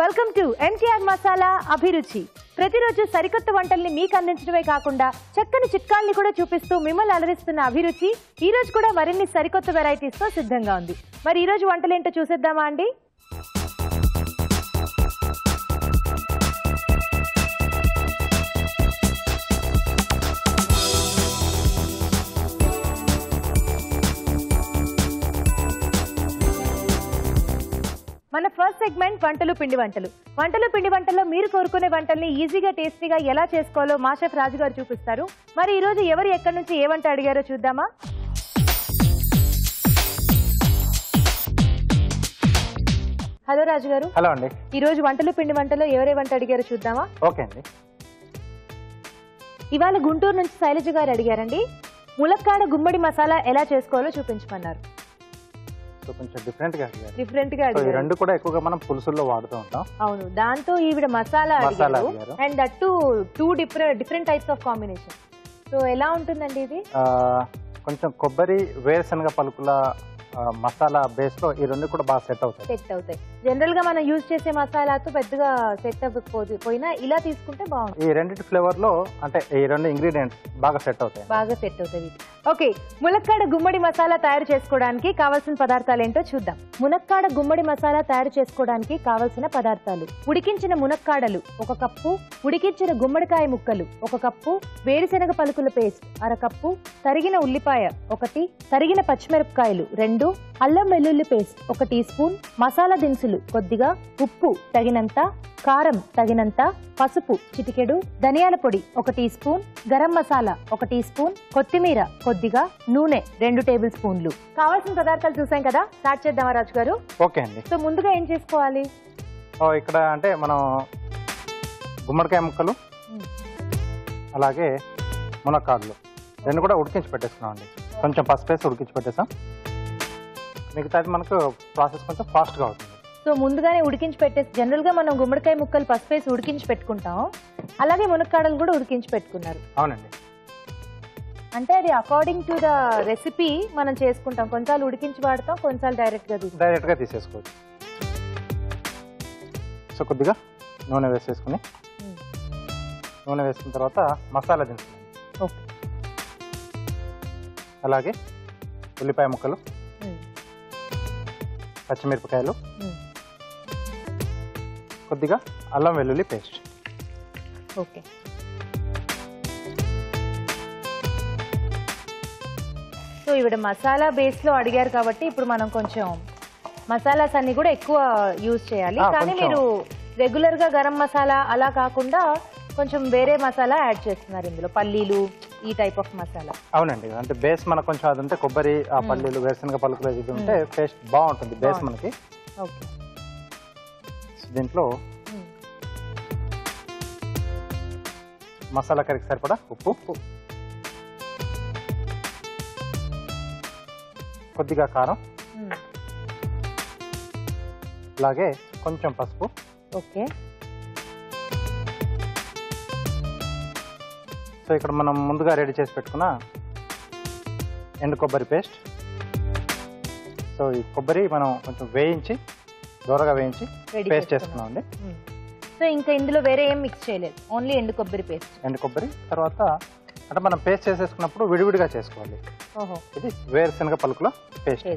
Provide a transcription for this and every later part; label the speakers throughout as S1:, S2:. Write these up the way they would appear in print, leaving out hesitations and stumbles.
S1: Welcome to NTR masala అభిరుచి. ప్రతిరోజు సరికొత్త వంటల్ని మీకు అందించడమే కాకుండా చక్కని చిట్కాల్ని కూడా చూపిస్తూ మిమ్మల్ని అలరిస్తున్న అభిరుచి ఈ రోజు కూడా మరిన్ని సరికొత్త వెరైటీస్ తో సిద్ధంగా ఉంది. మరి ఈ రోజు వంటలు ఏంటో చూసేద్దామా అండి? మన ఫస్ట్ సెగ్మెంట్ వంటలు పిండి వంటలు. వంటలు పిండి వంటల్లో మీరు కోరుకునే వంటల్ని ఈజీగా టేస్టీగా ఎలా చేసుకోవాలో మా షెఫ్ రాజు గారు చూపిస్తారు. మరి ఈ రోజు ఎవరు ఎక్కడి నుంచి ఏ వంట అడిగారో చూద్దామా? హలో రాజు గారు.
S2: హలో అండి.
S1: ఈ రోజు వంటలు పిండి వంటలో ఎవరే వంట అడిగారో చూద్దామా?
S2: ఓకే అండి.
S1: ఇవాళ గుంటూరు నుంచి శైలజ గారు అడిగారండి. ములక్కాడ గుమ్మడి మసాలా ఎలా చేసుకోవాలో చూపించమన్నారు.
S2: కొంచెం డిఫరెంట్ గా
S1: అడిగారు.
S2: రెండు కూడా ఎక్కువగా మనం పులుసుల్లో వాడుతూ ఉంటాం.
S1: అవును, దాంతో ఈవిడ మసాలా అడిగారు. And that two different types of combination. So ఎలా ఉంటుందండి ఇది?
S2: కొంచెం కొబ్బరి వేరుశనగ పలుకుల మసాలా బేస్ లో ఈ రెండు కూడా బాగా సెట్ అవుతాయి.
S1: జనరల్ గా మనం యూజ్ చేసే మసాలాతో పెద్దగా సెట్ అవ్వకపోయినా ఇలా తీసుకుంటే బాగుంటుంది.
S2: ఈ రెండింటి ఫ్లేవర్ లో అంటే ఈ రెండు ఇంగ్రీడియంట్స్ బాగా సెట్ అవుతాయి.
S1: ఓకే, ములక్కాడ గుమ్మడి మసాలా తయారు చేసుకోవడానికి కావాల్సిన పదార్థాలు ఏంటో చూద్దాం. మునక్కాడ గుమ్మడి మసాలా తయారు చేసుకోవడానికి కావాల్సిన పదార్థాలు: ఉడికించిన మునక్కాడలు 1 కప్పు, ఉడికించిన గుమ్మడికాయ ముక్కలు 1 కప్పు, వేరుశెనగ పలుకుల పేస్ట్ 1/2 కప్పు, తరిగిన ఉల్లిపాయ 1, తరిగిన పచ్చిమిరపకాయలు 2, అల్లం వెల్లుల్లి పేస్ట్ 1 టీ స్పూన్, మసాలా దినుసులు కొద్దిగా, ఉప్పు తగినంత, కారం తగినంత, పసుపు చిటికెడు, ధనియాల పొడి 1 teaspoon, garam masala 1 teaspoon, కొత్తిమీర కొద్దిగా, నూనె 2 టేబుల్ స్పూన్లు. కావాల్సిన పదార్థాలు చూసాం కదా, స్టార్ట్ చేద్దామా రాజు గారు?
S2: ఓకే అండి.
S1: సో ముందుగా ఏం చేసుకోవాలి?
S2: ఇక్కడ అంటే మనం గుమ్మడికాయ ముక్కలు అలాగే మునక్కాడలు రెండు కూడా ఉడికించి పెట్టేసుకున్నాం అండి. కొంచెం పసుపు వేసి ఉడికించి పెట్టేసాం. మిగతాది మనకు ప్రాసెస్ కొంచెం ఫాస్ట్ గా అవుతుంది.
S1: సో ముందుగానే ఉడికించి పెట్టేసి, జనరల్ గా మనం గుమ్మడికాయ ముక్కలు పసుపు వేసి ఉడికించి పెట్టుకుంటాం, అలాగే మునక్కాడలు కూడా ఉడికించి పెట్టుకున్నారు.
S2: అవునండి.
S1: అంటే అది అకార్డింగ్ టు ద రెసిపీ మనం చేసుకుంటాం. కొన్నిసార్లు ఉడికించి వాడతాం, కొన్నిసార్లు డైరెక్ట్ గా
S2: తీసేసుకోవచ్చు. సో కొద్దిగా నూనె వేసేసుకుని, నూనె వేసుకున్న తర్వాత మసాలా దినుసులు, అలాగే ఉల్లిపాయ ముక్కలు, పచ్చిమిరపకాయలు, కొద్దిగా అల్లం వెల్లుల్లి పేస్ట్.
S1: ఓకే, సో ఇవిడ మసాలా బేస్ లో అడిగారు కాబట్టి ఇప్పుడు మనం కొంచెం మసాలాస్ అన్ని కూడా ఎక్కువ యూజ్ చేయాలి. కానీ మీరు రెగ్యులర్ గా గరం మసాలా అలా కాకుండా కొంచెం వేరే మసాలా యాడ్ చేస్తున్నారు ఇందులో, పల్లీలు ఈ టైప్ ఆఫ్ మసాలా.
S2: అవునండి, అంటే బేస్ మనకు కొంచెం అదంటే కొబ్బరి, ఆ పల్లీలు, వేరుశనగ పలుకులు ఇది ఉంటే టేస్ట్ బాగుంటుంది బేస్ మనకి.
S1: ఓకే,
S2: దీంట్లో మసాలా కర్రీకి సరిపడా ఉప్పు, కొద్దిగా కారం, అలాగే కొంచెం పసుపు.
S1: ఓకే,
S2: సో ఇక్కడ మనం ముందుగా రెడీ చేసి పెట్టుకున్న ఎండు కొబ్బరి పేస్ట్. సో ఈ కొబ్బరి మనం కొంచెం వేయించి, దూరగా వేయించి పేస్ట్ చేసుకున్నాం అండి.
S1: సో ఇంకా ఇందులో వేరే ఏం మిక్స్ చేయలేదు, ఓన్లీ ఎండు కొబ్బరి పేస్ట్.
S2: ఎండు కొబ్బరి తర్వాత అంటే మనం పేస్ట్ చేసేసుకున్నప్పుడు విడివిడిగా చేసుకోవాలి. ఇది వేరుశనగ పలుకుల పేస్ట్.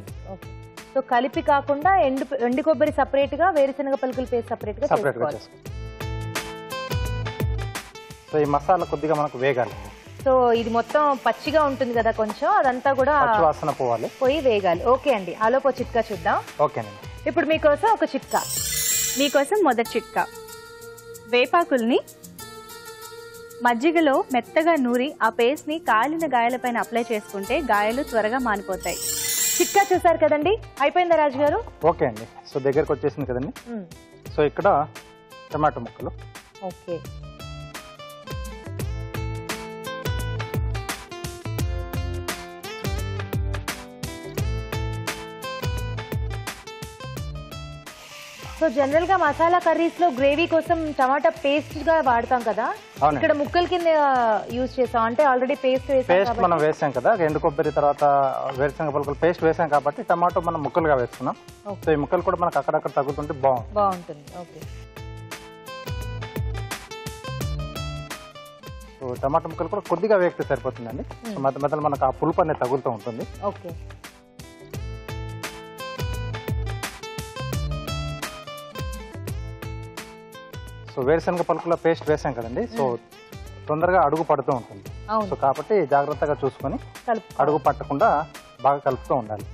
S1: సో కలిపి కాకుండా ఎండు కొబ్బరి సపరేట్ గా, వేరుశనగ పలుకుల పేస్ట్ సపరేట్ గా చేసుకోవాలి.
S2: సో ఈ మసాలా కొద్దిగా మనకు వేగాలి.
S1: సో ఇది మొత్తం పచ్చిగా ఉంటుంది కదా కొంచెం, అదంతా కూడా
S2: వాసన పోయి
S1: వేగాలి. ఓకే అండి, ఆలోపు చిట్కా చూద్దాం.
S2: ఓకేనండి.
S1: ఇప్పుడు మీకోసం ఒక చిట్కా.
S3: మీకోసం మొదటి చిట్కా: వేపాకుల్ని మజ్జిగలో మెత్తగా నూరి ఆ పేస్ట్ ని కాలిన గాయాలపైన అప్లై చేసుకుంటే గాయాలు త్వరగా మానిపోతాయి.
S1: చిట్కా చూసారు కదండి, అయిపోయిందా రాజు గారు?
S2: ఓకే అండి. సో దగ్గరకు వచ్చేసింది కదండి. సో ఇక్కడ టమాటో ముక్కలు,
S1: ఓకే, సో జనరల్ గా మసాలా కర్రీస్ లో గ్రేవీ కోసం టమాటా పేస్ట్ గా వాడతాం కదా,
S2: అవునండి.
S1: ఇక్కడ ముక్కల కింద యూజ్ చేసాం అంటే ఆల్రెడీ పేస్ట్
S2: పేస్ట్ మనం వేసాం కదా, ఎండు కొబ్బరి తర్వాత వేరుశనగ పలుకులు పేస్ట్ వేసాం కాబట్టి టమాటో మనం ముక్కలుగా వేసుకున్నాం. సో ఈ ముక్కలు కూడా మనకు అక్కడక్కడ తగ్గుతుంటే
S1: బాగుంటుంది. ఓకే,
S2: సో టమాటా ముక్కలు కూడా కొద్దిగా వేస్తే సరిపోతుందండి. సో మధ్య మధ్యలో మనకు ఆ పులుపు అనేది తగులుతూ ఉంటుంది.
S1: ఓకే.
S2: సో వేరుశనగ పలుకుల పేస్ట్ వేసాం కదండి, సో తొందరగా అడుగు పడుతూ ఉంటుంది. సో కాబట్టి జాగ్రత్తగా చూసుకొని అడుగు పట్టకుండా బాగా కలుపుతూ ఉండాలి.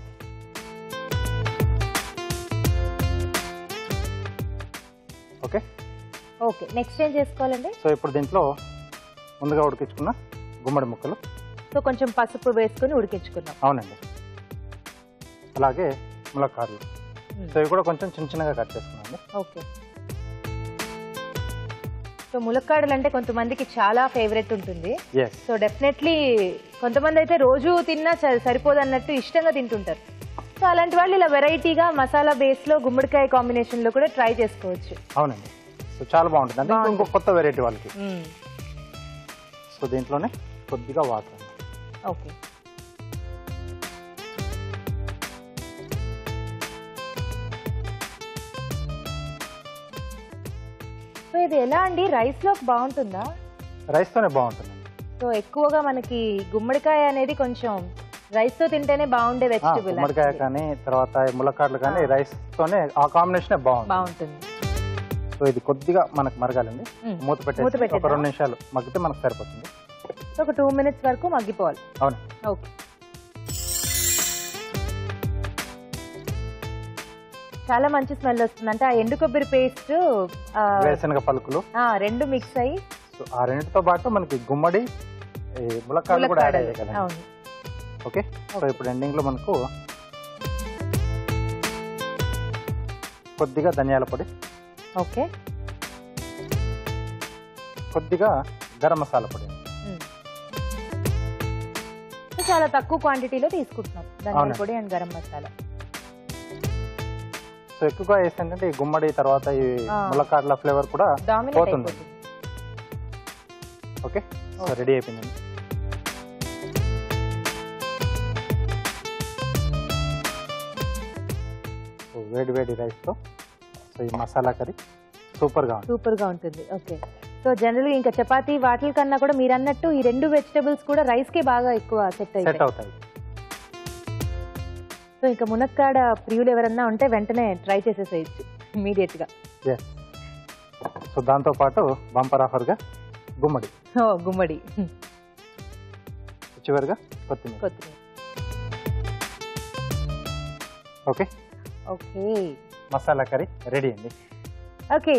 S2: ఓకే
S1: ఓకే, నెక్స్ట్ ఏం చేసుకోవాలండి?
S2: సో ఇప్పుడు దీంట్లో ముందుగా ఉడికించుకున్న గుమ్మడి ముక్కలు,
S1: సో కొంచెం పసుపు వేసుకొని ఉడికించుకున్నాం.
S2: అవునండి. అలాగే ములక్కాడలు, సో ఇవి కూడా కొంచెం చిన్న చిన్నగా కట్ చేసుకున్నాండి.
S1: ఓకే. సో ములక్కాడలు అంటే కొంతమందికి చాలా ఫేవరెట్ ఉంటుంది. సో డెఫినెట్లీ కొంతమంది అయితే రోజు తిన్నా సరిపోదు అన్నట్టు ఇష్టంగా తింటుంటారు. సో అలాంటి వాళ్ళు ఇలా వెరైటీగా మసాలా బేస్ లో గుమ్మడికాయ కాంబినేషన్ లో కూడా ట్రై చేసుకోవచ్చు.
S2: అవునండి, సో చాలా బాగుంటుంది అంటే ఇంకో కొత్త వెరైటీ వాళ్ళకి. సో దీంట్లోనే కొద్దిగా వాటర్.
S1: ఓకే. సో ఇది ఎలా అండి, రైస్ లోకి బాగుంటుందా?
S2: రైస్ తోనే బాగుంటుందండి.
S1: సో ఎక్కువగా మనకి గుమ్మడికాయ అనేది కొంచెం రైస్ తో తింటేనే బాగుండే వెజిటబుల్.
S2: గుమ్మడికాయ కానీ తర్వాత ములక్కాడలు కానీ రైస్ తోనే ఆ కాంబినేషన్ బాగుంటుంది. సో ఇది కొద్దిగా మనకు మరగాలండి. మూత పెట్టేసి ఒక 2 నిమిషాలు మగ్గితే మనకు సరిపోతుంది.
S1: సో ఒక 2 మినిట్స్ వరకు మగ్గిపోవాలి.
S2: అవును.
S1: ఓకే. చాలా మంచి స్మెల్ వస్తుంది. అంటే ఆ ఎండు కొబ్బరి పేస్ట్,
S2: వేరుశనగ పలుకులు
S1: 2 మిక్స్ అయ్యి,
S2: సో ఆ రెండితో పాటు మనకి గుమ్మడి ములక్కాడలు కూడా యాడ్ అయ్యాయి కదా.
S1: అవును.
S2: ఓకే. సో ఇప్పుడు ఎండింగ్ లో మనకు కొద్దిగా ధనియాల పొడి,
S1: ఓకే,
S2: కొద్దిగా గరం మసాలా పొడి.
S1: చాలా తక్కువ క్వాంటిటీలో తీసుకుంటున్నాం ధనియాల పొడి అండ్ గరం మసాలా.
S2: సో ఎక్కువగా వేస్తుంటే ఈ గుమ్మడి తర్వాత ఈ ములక్కాడల ఫ్లేవర్ కూడా పోతుంది. ఓకే, సో రెడీ అయిపోయిందండి. సో వేడి వేడి రైస్తో సో ఈ మసాలా కర్రీ సూపర్గా
S1: ఉంటుంది. ఓకే. సో జనరల్గా ఇంకా చపాతీ వాటి కన్నా కూడా మీరు అన్నట్టు ఈ 2 వెజిటబుల్స్ కూడా రైస్కే బాగా ఎక్కువ సెట్
S2: అవుతాయి.
S1: సో ఇంకా మునక్కాడ ప్రియులు ఎవరన్నా ఉంటే వెంటనే ట్రై చేసేసేయచ్చు ఇమీడియట్ గా.
S2: సో దాంతో పాటు బంపర్ ఆఫర్గా గుమ్మడి,
S1: గుమ్మడి,
S2: చివరిగా కొత్తిమీర. Okay okay, masala curry ready అండి.
S1: ఓకే,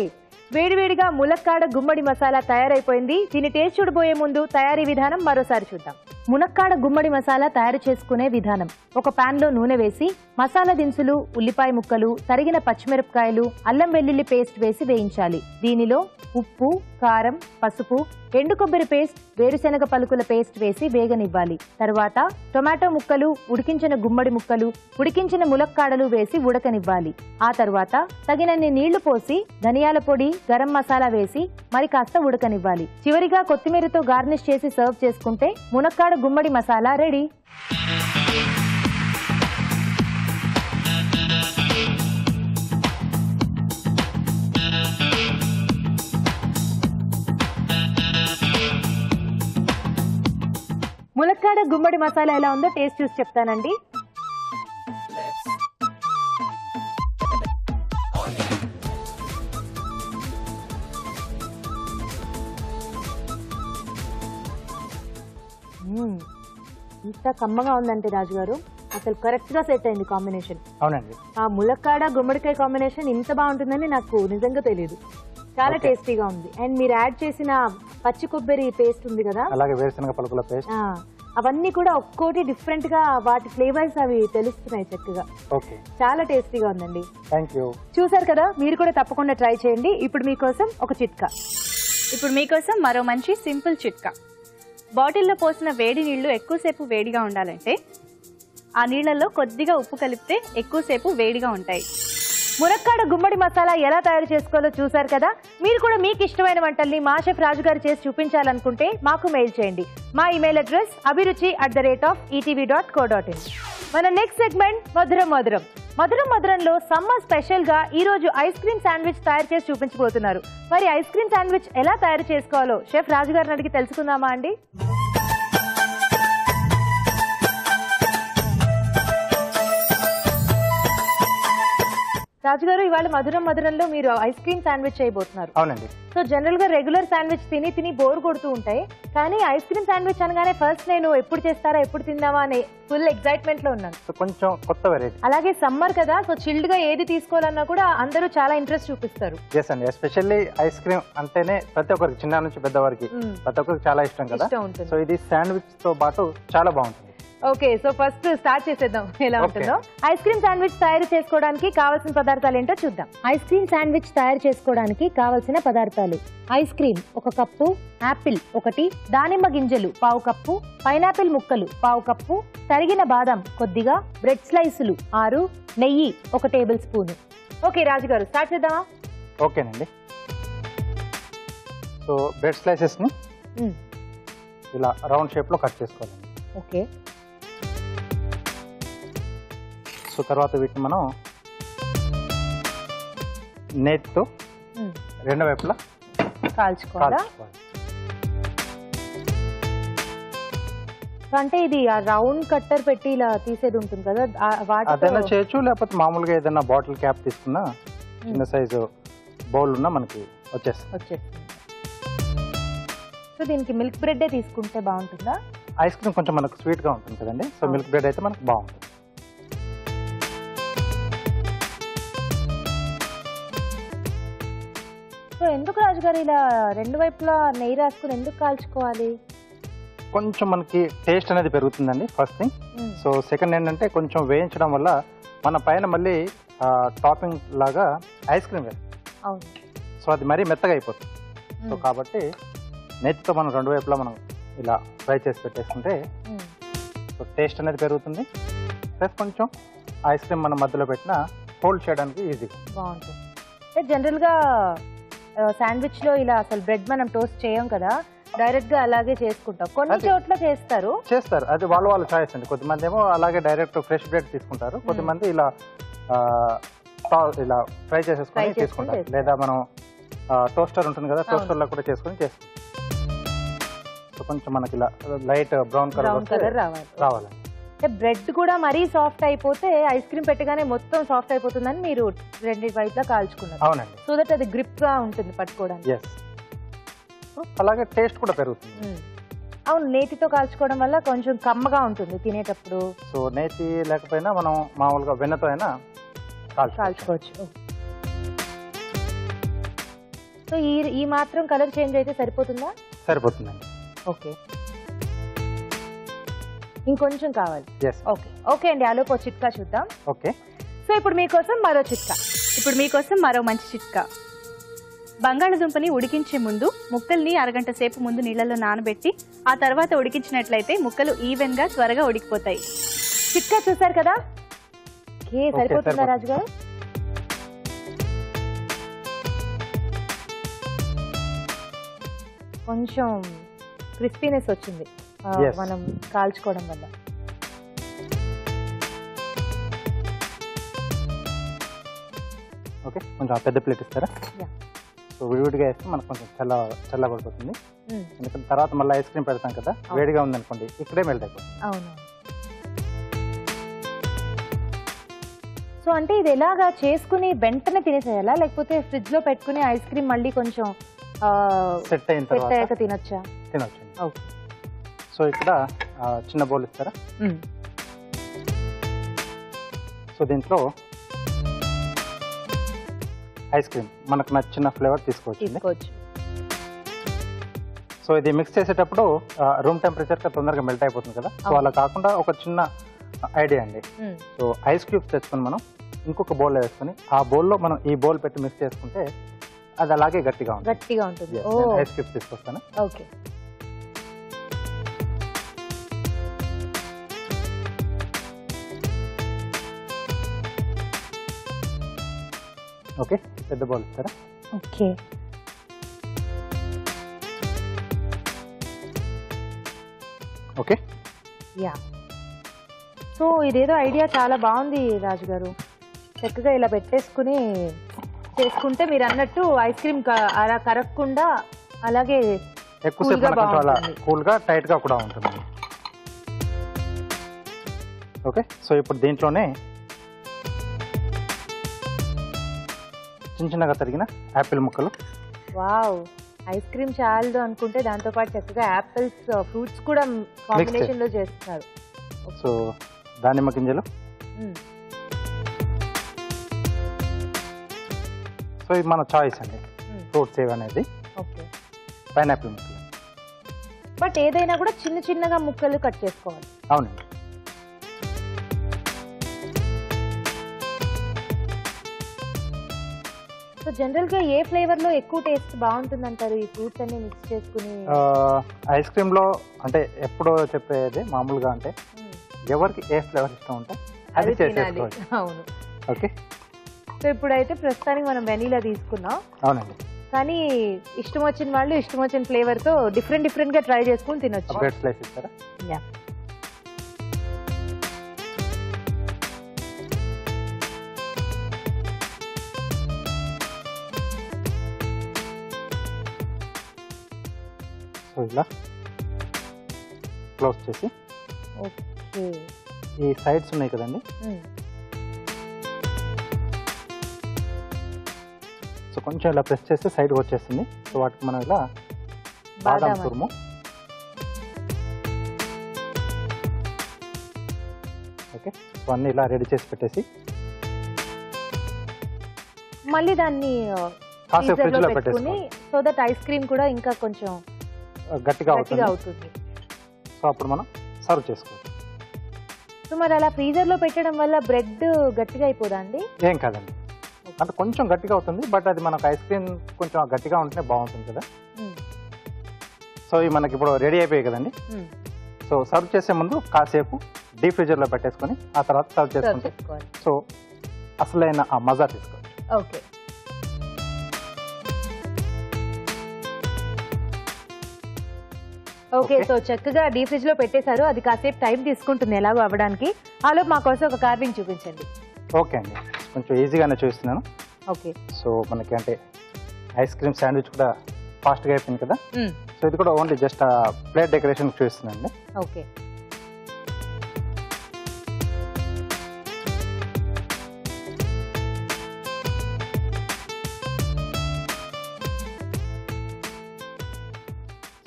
S1: వేడివేడిగా ములక్కాడ గుమ్మడి మసాలా తయారైపోయింది. దీని టేస్ట్ చూడబోయే ముందు తయారీ విధానం మరోసారి చూద్దాం. మునక్కాడ గుమ్మడి మసాలా తయారు చేసుకునే విధానం: ఒక పాన్ లో నూనె వేసి మసాలా దినుసులు, ఉల్లిపాయ ముక్కలు, తరిగిన పచ్చిమిరపకాయలు, అల్లం వెల్లుల్లి పేస్ట్ వేసి వేయించాలి. దీనిలో ఉప్పు, కారం, పసుపు, ఎండు కొబ్బరి పేస్ట్, వేరుశెనగ పలుకుల పేస్ట్ వేసి వేగనివ్వాలి. తరువాత టొమాటో ముక్కలు, ఉడికించిన గుమ్మడి ముక్కలు, ఉడికించిన ములక్కాడలు వేసి ఉడకనివ్వాలి. ఆ తర్వాత తగినన్ని నీళ్లు పోసి ధనియాల పొడి, గరం మసాలా వేసి మరి కాస్త ఉడకనివ్వాలి. చివరిగా కొత్తిమీరతో గార్నిష్ చేసి సర్వ్ చేసుకుంటే మునక్కాడ గుమ్మడి మసాలా రెడీ. ములక్కాడ గుమ్మడి మసాలా ఎలా ఉందో టేస్ట్ చూసి చెప్తానండి. ఇంత కమ్మగా ఉందంటే రాజు గారు, అసలు కరెక్ట్ గా సెట్ అయింది కాంబినేషన్.
S2: అవునండి,
S1: ఆ ములక్కాడ గుమ్మడికాయ కాంబినేషన్ ఇంత బాగుంటుందని నాకు నిజంగా తెలియదు. చాలా టేస్టీగా ఉంది. అండ్ మీరు యాడ్ చేసిన పచ్చి కొబ్బరి పేస్ట్ ఉంది కదా,
S2: అలాగే వేరుశనగ పలుకుల పేస్ట్,
S1: అవన్నీ కూడా ఒక్కోటి డిఫరెంట్ గా వాటి ఫ్లేవర్స్ అవి తెలుస్తున్నాయి చక్కగా. చాలా టేస్టీగా ఉందండి.
S2: థాంక్యూ.
S1: చూసారు కదా, మీరు కూడా తప్పకుండా ట్రై చేయండి. ఇప్పుడు మీకోసం ఒక చిట్కా.
S3: ఇప్పుడు మీకోసం మరో మంచి సింపుల్ చిట్కా. బాటిల్లో పోసిన వేడి నీళ్లు ఎక్కువసేపు వేడిగా ఉండాలంటే ఆ నీళ్లలో కొద్దిగా ఉప్పు కలిపితే ఎక్కువసేపు వేడిగా ఉంటాయి.
S1: మునక్కాడ గుమ్మడి మసాలా ఎలా తయారు చేసుకోవాలో చూసారు కదా. మీరు కూడా మీకు ఇష్టమైన వంటల్ని మా షెఫ్ రాజు గారు చేసి చూపించాలనుకుంటే మాకు మెయిల్ చేయండి. మా ఇమెయిల్ అడ్రస్ abhiruchi@etv.co.in. మన నెక్స్ట్ సెగ్మెంట్ మధురం మధురం. మధురం మధురంలో సమ్మర్ స్పెషల్ గా ఈ రోజు ఐస్ క్రీమ్ శాండ్విచ్ తయారు చేసి చూపించబోతున్నారు. మరి ఐస్ క్రీమ్ శాండ్విచ్ ఎలా తయారు చేసుకోవాలో షెఫ్ రాజు గారిని అడిగి తెలుసుకుందామా అండి? రాజుగారు, ఇవాళ మధురం మధురంలో మీరు ఐస్ క్రీమ్ శాండ్విచ్ చేయబోతున్నారు.
S2: అవునండి.
S1: సో జనరల్ గా రెగ్యులర్ శాండ్విచ్ తిని తిని బోర్ కొడుతూ ఉంటాయి, కానీ ఐస్ క్రీమ్ శాండ్విచ్ అనగానే ఫస్ట్ నేను ఎప్పుడు చేస్తారా ఎప్పుడు తిందామా అనే ఫుల్ ఎక్సైట్మెంట్ లో ఉన్నాను.
S2: సో కొంచెం కొత్త వెరైటీ.
S1: అలాగే సమ్మర్ కదా, సో చిల్డ్ గా ఏది తీసుకోవాలన్నా కూడా అందరూ చాలా ఇంట్రెస్ట్ చూపిస్తారు.
S2: ఎస్ అండి, ఎస్పెషల్లీ ఐస్ క్రీమ్ అంటేనే ప్రతి ఒక్కరికి, చిన్న నుంచి పెద్దవారికి ప్రతి ఒక్కరికి చాలా ఇష్టం కదా. సో ఇది శాండ్విచ్ తో పాటు చాలా బాగుంటుంది.
S1: ఓకే, సో ఫస్ట్ స్టార్ట్ చేసేద్దాం ఎలా ఉంటుందో. ఐస్ క్రీమ్ శాండ్విచ్ తయారు చేసుకోవడానికి కావాల్సిన పదార్థాలు ఏంటో చూద్దాం. ఐస్ క్రీమ్ శాండ్విచ్ తయారు చేసుకోవడానికి కావాల్సిన పదార్థాలు: ఐస్ క్రీమ్ 1 కప్పు, యాపిల్ 1, దానిమ్మ గింజలు 1/2 కప్పు, పైనాపిల్ ముక్కలు 1/2 కప్పు, తరిగిన బాదం కొద్దిగా, బ్రెడ్ స్లైసులు 6, నెయ్యి 1 టేబుల్ స్పూన్. ఓకే రాజుగారు, స్టార్ట్ చేద్దామా?
S2: ఓకేనండి. సో బ్రెడ్ స్లైసెస్ ని ఇలా రౌండ్ షేప్ లో కట్ చేసుకోవాలండి.
S1: ఓకే.
S2: సో తర్వాత వీటిని మనం నెట్తో రెండు వైపులా
S1: కాల్చుకోవాలా? అంటే ఇది రౌండ్ కట్టర్ పెట్టి ఇలా తీసేది ఉంటుంది కదా,
S2: అదైనా చేయొచ్చు, లేకపోతే మామూలుగా ఏదైనా బాటిల్ క్యాప్ తీసుకున్నా చిన్న సైజు బౌల్ ఉన్నా మనకి వచ్చేస్తుంది.
S1: సో దీనికి మిల్క్ బ్రెడ్ తీసుకుంటే బాగుంటుందా?
S2: ఐస్ క్రీమ్ కొంచెం మనకు స్వీట్ గా ఉంటుంది కదండి, సో మిల్క్ బ్రెడ్ అయితే మనకు బాగుంటుంది.
S1: సో ఎందుకు రాజుగారు ఇలా రెండు వైపులా నెయ్యి రాసుకుని ఎందుకు కాల్చుకోవాలి?
S2: కొంచెం మనకి టేస్ట్ అనేది పెరుగుతుందండి ఫస్ట్ థింగ్. సో సెకండ్ ఏంటంటే కొంచెం వేయించడం వల్ల మన పైన మళ్ళీ టాపింగ్ లాగా ఐస్ క్రీమ్ వేస్తాం.
S1: అవును.
S2: సో అది మరీ మెత్తగా అయిపోతుంది. సో కాబట్టి నెయ్యితో మనం రెండు వైపులా మనం ఇలా ఫ్రై చేసి పెట్టేసుకుంటే సో టేస్ట్ అనేది పెరుగుతుంది, ప్లస్ కొంచెం ఐస్ క్రీమ్ మనం మధ్యలో పెట్టినా హోల్డ్ చేయడానికి ఈజీగా
S1: బాగుంటుంది. జనరల్గా శాండ్విచ్ లో ఇలా అసలు బ్రెడ్ మనం టోస్ట్ చేయం కదా, డైరెక్ట్ గా అలాగే చేసుకుంటాం. కొన్ని చోట్ల చేస్తారు,
S2: అది వాళ్ళ చాయిస్ అండి. కొద్దిమంది ఏమో అలాగే డైరెక్ట్ ఫ్రెష్ బ్రెడ్ తీసుకుంటారు, కొద్దిమంది ఇలా ఇలా ఫ్రై చేసేసుకొని తీసుకుంటారు, లేదా మనం టోస్టర్ ఉంటుంది కదా, టోస్టర్ లో కూడా చేసుకొని చేసుకుంటాం. సో కొంచెం మనకి ఇలా లైట్ బ్రౌన్ కలర్ రావాలి.
S1: బ్రెడ్ కూడా మరీ సాఫ్ట్ అయిపోతే ఐస్ క్రీమ్ పెట్టగానే మొత్తం సాఫ్ట్ అయిపోతుందని మీరు రెండు వైపులా కాల్చుకున్నారు.
S2: అవునండి.
S1: సో దట్ అది గ్రిప్ గా ఉంటుంది పట్టుకోవడానికి.
S2: అలాగే టేస్ట్ కూడా పెరుగుతుంది.
S1: అవును, నేతితో కాల్చుకోవడం వల్ల కొంచెం కమ్మగా ఉంటుంది తినేటప్పుడు.
S2: సో నేతి లేకపోయినా మనం మామూలుగా వెన్నతో అయినా
S1: కాల్చుకోవచ్చు. సో ఈ మాత్రం కలర్ చేంజ్ అయితే సరిపోతుందా?
S2: సరిపోతుందండి.
S1: ఓకే, ఇంకొంచెం కావాలి. ఓకే ఓకే అండి, ఆలోపు చిట్కా చూద్దాం.
S2: ఓకే.
S1: సో ఇప్పుడు మీకోసం మరో మంచి చిట్కా.
S3: బంగాళదుంపని ఉడికించే ముందు ముక్కల్ని అరగంట సేపు ముందు నీళ్ళలో నానబెట్టి ఆ తర్వాత ఉడికించినట్లయితే ముక్కలు ఈవెన్ గా త్వరగా ఉడికిపోతాయి.
S1: చిట్కా చూసారు కదా, సరిపోతుందా రాజుగారు? కొంచెం క్రిస్పీనెస్ వచ్చింది మనం కాల్చుకోవడం వల్ల.
S2: ఓకే, కొంచెం పెద్ద ప్లేట్ ఇస్తారా? సో విడివిడిగా వేస్తే మనకు కొంచెం చల్లబడిపోతుంది, ఎందుకంటే తర్వాత మళ్ళీ ఐస్ క్రీమ్ పెడతాం కదా, వేడిగా ఉందనుకోండి ఇక్కడే మెల్ట్ అయిపోతుంది.
S1: అవును. సో అంటే ఇది ఎలాగా చేసుకుని వెంటనే తినేసేయాలా, లేకపోతే ఫ్రిడ్జ్ లో పెట్టుకుని ఐస్ క్రీమ్ మళ్ళీ కొంచెం
S2: సెట్ అయిన తర్వాత
S1: తినొచ్చా?
S2: తినొచ్చు. ఓకే. సో ఇక్కడ చిన్న బౌల్ ఇస్తారా? సో దీంట్లో ఐస్ క్రీమ్ మనకు నచ్చిన ఫ్లేవర్ తీసుకోవచ్చు. సో ఇది మిక్స్ చేసేటప్పుడు రూమ్ టెంపరేచర్ కి తొందరగా మెల్ట్ అయిపోతుంది కదా, సో అలా కాకుండా ఒక చిన్న ఐడియా అండి. సో ఐస్ క్యూబ్స్ తెచ్చుకొని మనం ఇంకొక బౌల్లో వేసుకొని ఆ బౌల్లో మనం ఈ బౌల్ పెట్టి మిక్స్ చేసుకుంటే అది అలాగే గట్టిగా ఉంటుంది. ఐస్ క్యూబ్స్ తీసుకొస్తాను.
S1: ఓకే.
S2: ఓకే, పెద్ద బౌల్ ఇస్తారా?
S1: ఓకే.
S2: Okay,
S1: yeah. సో ఇదేదో ఐడియా చాలా బాగుంది రాజు గారు. చక్కగా ఇలా పెట్టేసుకుని చేసుకుంటే మీరు అన్నట్టు ఐస్ క్రీమ్ అలా కరగకుండా అలాగే
S2: ఎక్కువసేపు
S1: cool గా
S2: మనకు అలా
S1: బాగుంటుంది.
S2: కూల్గా టైట్గా కూడా ఉంటుంది. ఓకే, సో ఇప్పుడు దీంట్లోనే చిన్న చిన్నగా తరిగిన యాపిల్ ముక్కలు.
S1: వావ్, ఐస్ క్రీమ్ చాలదు అనుకుంటే దాంతో పాటు చక్కగా యాపిల్స్ ఫ్రూట్స్ కూడా కాంబినేషన్ లో చేస్తున్నారు.
S2: సో దానిమ్మ గింజలు.
S1: మ్మ్.
S2: సో ఇది మన చాయిస్ అండి,
S1: మ్మ్.
S2: ఫ్రూట్స్ ఏవనేది.
S1: ఓకే.
S2: పైనాపిల్ ముక్కలు.
S1: బట్ ఏదైనా కూడా చిన్న చిన్నగా ముక్కలు కట్ చేసుకోవాలి.
S2: అవునండి.
S1: సో జనరల్ గా ఏ ఫ్లేవర్ లో ఎక్కువ టేస్ట్ బాగుంటుంది అంటారు ఈ ఫ్రూట్స్ అన్ని మిక్స్ చేసుకుని?
S2: ఐస్ క్రీమ్లో అంటే ఎప్పుడో చెప్పేది మామూలుగా అంటే ఎవరికి ఏ ఫ్లేవర్ ఇష్టం ఉంటే అది
S1: అది తినాలి.
S2: చేసేసుకోవచ్చు.
S1: అవును.
S2: ఓకే.
S1: సో ఇప్పుడైతే ప్రస్తుతానికి మనం వెనీలా తీసుకున్నాం,
S2: అవునండి.
S1: కానీ ఇష్టం వచ్చిన వాళ్ళు ఇష్టం వచ్చిన ఫ్లేవర్ తో డిఫరెంట్ డిఫరెంట్ గా ట్రై చేసుకుని తినొచ్చు.
S2: బ్రెడ్ స్లైస్ ఇస్తారా?
S1: యా.
S2: సో ఇలా క్లోజ్ చేసి
S1: ఓకే.
S2: ఈ సైడ్స్ ఉన్నాయి కదండి, సో కొంచెం ఇలా ప్రెస్ చేస్తే సైడ్కి వచ్చేస్తుంది. సో వాటికి మనం ఇలా బాదాం
S1: బాదాం
S2: తురుము, ఓకే, సో అన్నీ ఇలా రెడీ చేసి పెట్టేసి
S1: మళ్ళీ దాన్ని
S2: కాసేపు
S1: ఫ్రీజర్ లో
S2: ఫ్రిడ్జ్లో
S1: పెట్టుకుని
S2: పెట్టేసుకోవాలి.
S1: సో దట్ ఐస్ క్రీమ్ కూడా ఇంకా కొంచెం
S2: గట్టిగా
S1: గట్టిగా
S2: అవుతుంది.
S1: అవుతుంది.
S2: సో అప్పుడు మనం సర్వ్ చేసుకోవచ్చు.
S1: సో మరి అలా ఫ్రీజర్ లో పెట్టడం వల్ల బ్రెడ్ గట్టిగా అయిపోదా అండి?
S2: ఏం కాదండి, అంటే కొంచెం గట్టిగా అవుతుంది, బట్ అది మనకు ఐస్ క్రీమ్ కొంచెం గట్టిగా ఉంటేనే బాగుంటుంది కదా. సో ఇవి మనకి ఇప్పుడు రెడీ అయిపోయాయి కదండి. సో సర్వ్ చేసే ముందు కాసేపు డీప్ ఫ్రీజర్లో పెట్టేసుకొని ఆ తర్వాత సర్వ్ చేసుకుంటే
S1: చేసుకోవాలి.
S2: సో అసలైన ఆ మజా తీసుకోవచ్చు.
S1: ఓకే. Okay,
S2: Okay.
S1: సో చక్కగా డీప్ ఫ్రిడ్జ్ లో పెట్టేశారు. అది కాసేపు టైం తీసుకుంటుంది ఎలాగో అవ్వడానికి. ఆలోపు మా కోసం ఒక కార్వింగ్ చూపించండి.
S2: ఓకే అండి, కొంచెం ఈజీగానే చూస్తున్నాను.
S1: ఓకే.
S2: సో మనకి అంటే ఐస్ క్రీమ్ శాండ్విచ్ కూడా ఫాస్ట్గా అయిపోయింది కదా. సో ఇది కూడా ఓన్లీ జస్ట్ ప్లేట్ డెకరేషన్ చూస్తున్నాను అండి.
S1: ఓకే.